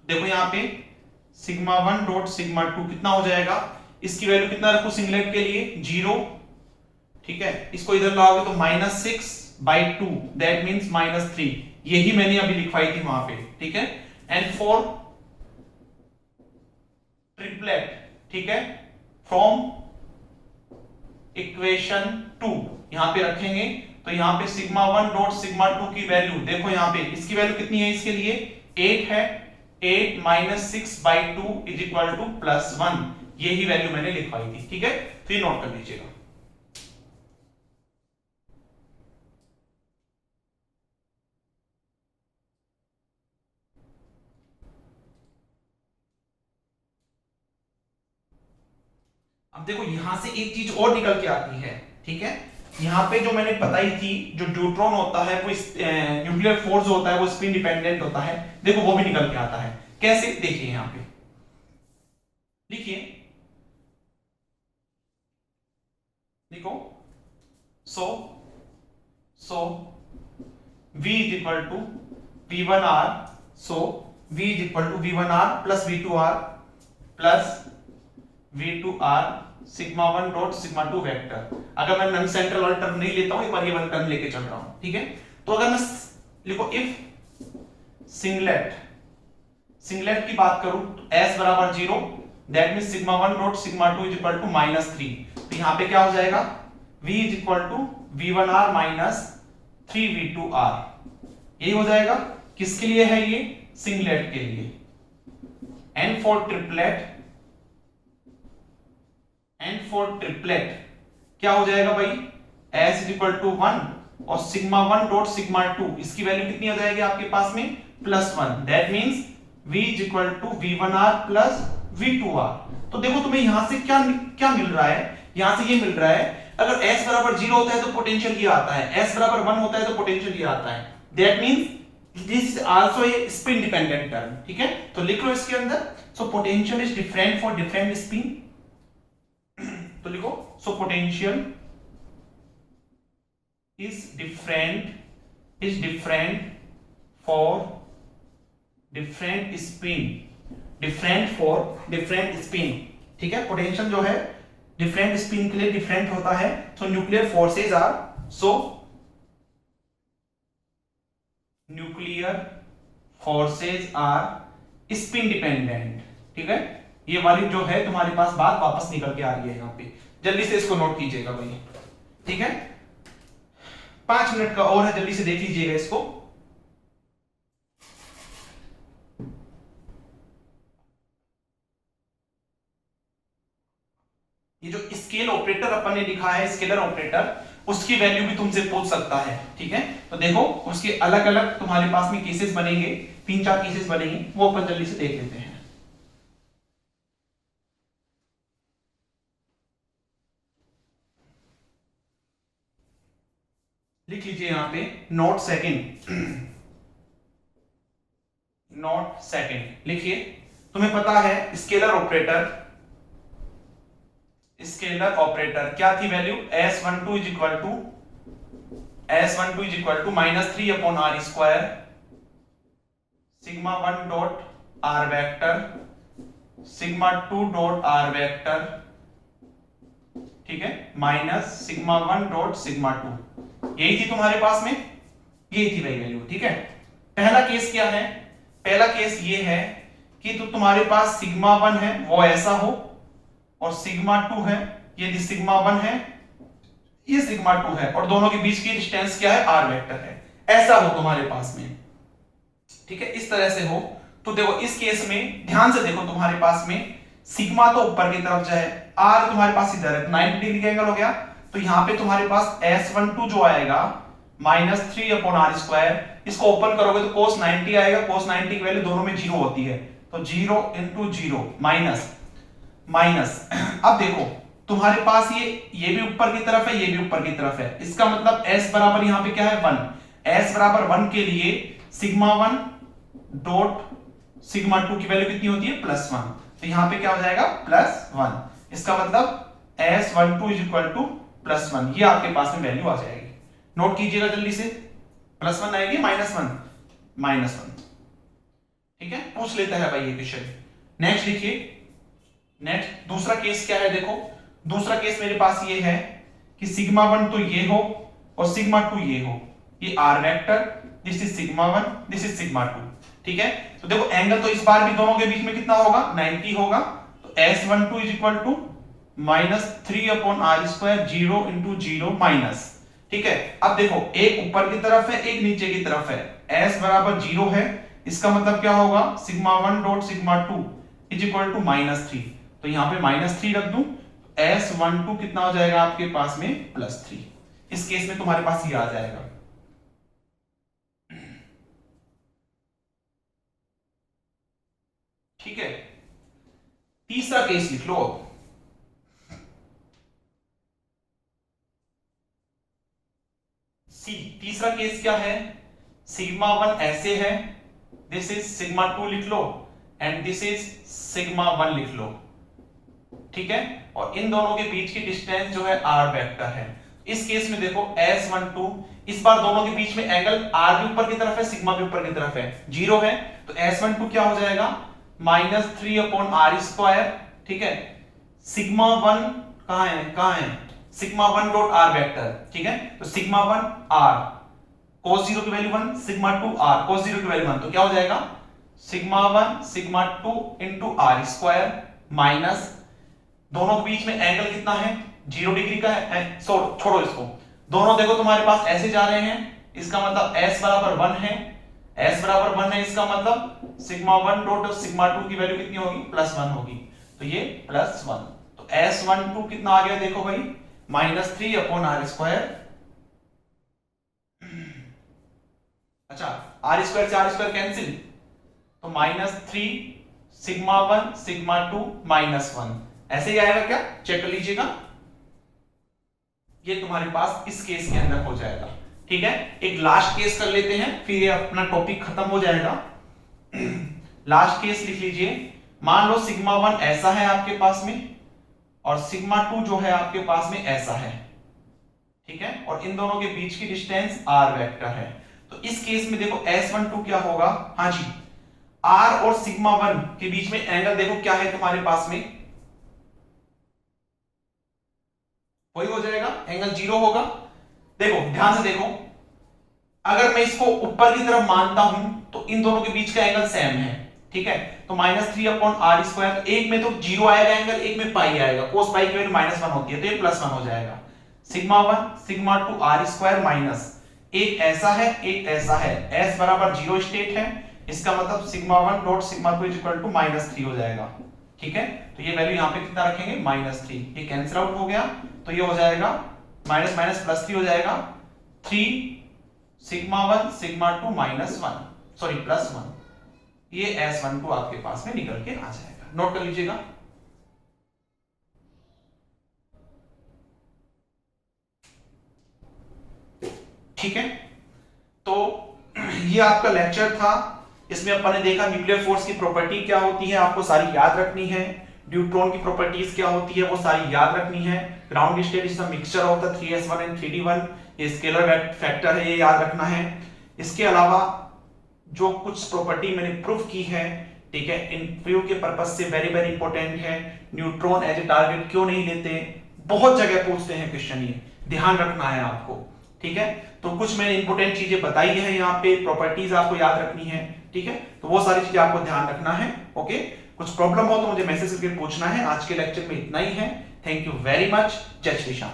देखो यहां पे सिग्मा 1 डॉट सिग्मा 2 कितना हो जाएगा, इसकी वैल्यू कितना रखो सिंगलेट के लिए, 0, ठीक है। इसको इधर लाओगे तो -6/2, दैट मींस -3, यही मैंने अभी लिखवाई थी वहां पे, ठीक है। एंड फॉर ट्रिपलेट, ठीक है, फ्रॉम इक्वेशन 2 यहां पे रखेंगे, तो यहां पे सिग्मा 1 डॉट सिग्मा 2 की वैल्यू देखो, यहां पे इसकी वैल्यू कितनी है, इसके लिए 8 है, 8 माइनस 6/2 इज इक्वल टू +1। यही वैल्यू मैंने लिखवाई थी, ठीक है, तो ये नोट कर लीजिएगा। अब देखो यहां से एक चीज और निकल के आती है, ठीक है, यहाँ पे जो मैंने बताई थी, जो न्यूट्रॉन होता है वो न्यूक्लियर फोर्स होता है वो स्पिन डिपेंडेंट होता है, देखो वो भी निकल के आता है। कैसे, देखिए यहां पे लिखिए, लिखो, so V is equal to V1R, so V is equal to V1R plus V2R plus V2R sigma 1 dot sigma 2 vector. अगर मैं नॉन सेंट्रल वाला टर्म नहीं लेता हूं, एक बार ये वाला टर्म लेके चल रहा हूं, ठीक है, तो अगर मैं लिखो इफ सिंगलेट की बात करूं तो S बराबर 0, that means sigma 1 dot sigma 2 is equal to -3। तो यहां पे क्या हो जाएगा, V is equal to V1R minus 3V2R। यही हो जाएगा, किसके लिए है ये, सिंगलेट के लिए। एंड फॉर ट्रिपलेट क्या हो जाएगा भाई, S इज इक्वल टू 1 और सिग्मा 1 डॉट सिग्मा 2, इसकी वैल्यू कितनी हो जाएगी आपके पास में, +1। That means V is equal to V1R plus V2R। तो देखो तुम्हें यहां से क्या क्या मिल रहा है, यहां से ये मिल रहा है, अगर S बराबर 0 होता है तो पोटेंशियल ये आता है, S बराबर 1 होता है तो पोटेंशियल ये आता है। That means this is also a spin dependent term, ठीक है, तो लिख लो इसके अंदर, so potential is different for different spin. तो लिखो, so potential is different for different spin, ठीक है, पोटेंशियल जो है डिफरेंट स्पिन के लिए डिफरेंट होता है। So nuclear forces are spin dependent, ठीक है, ये वाली जो है तुम्हारे पास बात वापस निकल के आ रही है यहां पे, जल्दी से इसको नोट कीजिएगा भाई, ठीक है, 5 मिनट का और है, जल्दी से देख लीजिएगा इसको। ये जो स्केल ऑपरेटर अपन ने लिखा है, स्केलर ऑपरेटर, उसकी वैल्यू भी तुमसे पूछ सकता है, ठीक है, तो देखो उसके अलग अलग तुम्हारे पास में केसेस बनेंगे, 3-4 केसेस बनेंगे, वो अपन जल्दी से देख लेते हैं। लिख लीजिए यहां पे नोट सेकंड लिखिए। तुम्हें पता है स्केलर ऑपरेटर क्या थी value, S12 is equal to -3/r² sigma 1 dot r vector sigma 2 dot r vector, ठीक है, माइनस सिग्मा 1 डॉट सिग्मा 2। यही थी तुम्हारे पास में, यही थी भाई वैल्यू, ठीक है। पहला केस क्या है, पहला केस ये है कि तो तुम्हारे पास सिग्मा 1 है वो ऐसा हो, और सिग्मा 2 है, ये सिग्मा 1 है, ये सिग्मा 2 है, और दोनों के बीच की डिस्टेंस क्या है, r वेक्टर है, ऐसा हो तुम्हारे पास में, ठीक है, इस तरह से हो। तो देखो इस केस में ध्यान से देखो, तुम्हारे पास में सिग्मा तो ऊपर की तरफ जाए, r तुम्हारे पास इधर है, 90 डिग्री का एंगल हो गया, तो यहां पे तुम्हारे पास S12 जो आएगा -3/r², इसको ओपन करोगे तो cos 90 आएगा, cos 90 की वैल्यू दोनों में 0 होती है, तो 0 × 0 माइनस। अब देखो तुम्हारे पास ये भी ऊपर की तरफ है, ये भी ऊपर की तरफ है, इसका मतलब S बराबर यहां पे क्या है 1, S बराबर 1 के लिए सिग्मा 1 डॉट सिग्मा 2 की वैल्यू कितनी होती है, +1, तो यहां पे क्या हो जाएगा +1, इसका मतलब S12 इज इक्वल टू +1, ये आपके पास में वैल्यू आ जाएगी। नोट कीजिएगा जल्दी से, +1 आएगी, -1, ठीक है, पूछ लेता है भाई ये क्वेश्चन। नेक्स्ट लिखिए, नेक्स्ट दूसरा केस क्या है, देखो दूसरा केस मेरे पास ये है कि सिग्मा 1 तो ये हो और सिग्मा 2 ये हो, ये r vector, this is sigma 1, this is sigma 2, ठीक है, तो देखो एंगल तो इस बार भी दोनों के बीच में कितना होगा, 90 होगा, तो S12 is equal to -3/r², 0 × 0 minus, ठीक है। अब देखो एक ऊपर की तरफ है, एक नीचे की तरफ है, S बराबर 0 है, इसका मतलब क्या होगा, sigma 1 dot sigma 2 is equal to -3। तो यहां पे -3 रख दूं, S12 कितना हो जाएगा आपके पास में +3। इस केस में तुम्हारे पास ये आ जाएगा। ठीक है, तीसरा केस लिख लो। सी, तीसरा केस क्या है, सिग्मा 1 ऐसे है, दिस इज सिग्मा 2 लिख लो, एंड दिस इज सिग्मा 1 लिख लो। ठीक है, और इन दोनों के बीच की डिस्टेंस जो है r वेक्टर है। इस केस में देखो S12, इस बार दोनों के बीच में एंगल r भी ऊपर की तरफ है, सिग्मा भी ऊपर की तरफ है, 0 है, तो S12 क्या हो जाएगा, -3/r²। ठीक है, सिग्मा 1 कहां है, सिग्मा 1 डॉट r वेक्टर। ठीक है, तो सिग्मा 1 r cos 0 की वैल्यू 1, सिग्मा 2 r cos 0 की वैल्यू 1, तो क्या हो जाएगा sigma 1 sigma 2 into r² minus, दोनों के बीच में एंगल कितना है, 0 डिग्री का है, छोड़ो इसको, दोनों देखो तुम्हारे पास ऐसे जा रहे हैं, इसका मतलब s बराबर 1 है, s बराबर 1 है, इसका मतलब सिग्मा 1 डॉट सिग्मा 2 की वैल्यू कितनी होगी, +1 होगी, तो ये +1। तो S12 कितना आ गया देखो भाई, -3/r²। अच्छा, r² से r² कैंसिल, तो -3 सिग्मा 1 सिग्मा 2 -1, ऐसे ही आएगा क्या, चेक कर लीजिएगा, ये तुम्हारे पास इस केस के अंदर हो जाएगा। ठीक है, एक लास्ट केस कर लेते हैं, फिर ये अपना टॉपिक खत्म हो जाएगा। लास्ट केस लिख लीजिए, मान लो सिग्मा 1 ऐसा है आपके पास में, और सिग्मा 2 जो है आपके पास में ऐसा है। ठीक है, और इन दोनों के बीच की डिस्टेंस r वेक्टर है। तो इस केस में देखो S12 क्या होगा, हाँ जी, r और सिग्मा 1 के बीच में एंगल देखो क्या है तुम्हारे पास में, वही हो जाएगा, एंगल 0 होगा। देखो ध्यान से देखो, अगर मैं इसको ऊपर की तरफ मानता हूं तो इन दोनों के बीच का एंगल सेम है। ठीक है, तो -3/r², एक में तो 0 आएगा एंगल, एक में पाई आएगा, cos पाई की वैल्यू -1 होती है, तो ये +1 हो जाएगा। सिग्मा 1 सिग्मा 2 r² माइनस, एक ऐसा है एक ऐसा है, s बराबर 0 स्टेट है, इसका मतलब sigma 1 dot sigma 2 is equal to -3 हो जाएगा। ठीक है, तो ये वैल्यू यहां पे कितना रखेंगे, -3, ये कैंसिल आउट हो गया, तो ये हो जाएगा -3 हो जाएगा, 3 सिग्मा 1 सिग्मा 2 -1 सॉरी +1, ये S12 आपके पास में निकल के आ जाएगा। नोट कर लीजिएगा। ठीक है, तो ये आपका लेक्चर था, इसमें अपन ने देखा न्यूक्लियर फोर्स की प्रॉपर्टी क्या होती है, आपको सारी याद रखनी है, न्यूट्रॉन की प्रॉपर्टीज क्या होती है वो सारी याद रखनी है, ground state is the mixture of the 3s1 and 3d1, ये स्केलर फैक्टर है, ये याद रखना है। इसके अलावा जो कुछ प्रॉपर्टी मैंने प्रूफ की है, ठीक है, इंटरव्यू के पर्पज से वेरी वेरी इंपॉर्टेंट है, न्यूट्रॉन एज ए टारगेट क्यों नहीं लेते, बहुत जगह पूछते हैं क्वेश्चन, ये ध्यान रखना है आपको। ठीक है, तो कुछ मैंने इंपॉर्टेंट चीजें बताई है यहाँ पे, प्रॉपर्टीज आपको याद रखनी है। ठीक है, तो वो सारी चीजें आपको ध्यान रखना है। ओके, कुछ प्रॉब्लम हो तो मुझे मैसेज करके पूछना है। आज के लेक्चर में इतना ही है। Thank you very much. जय श्री श्याम।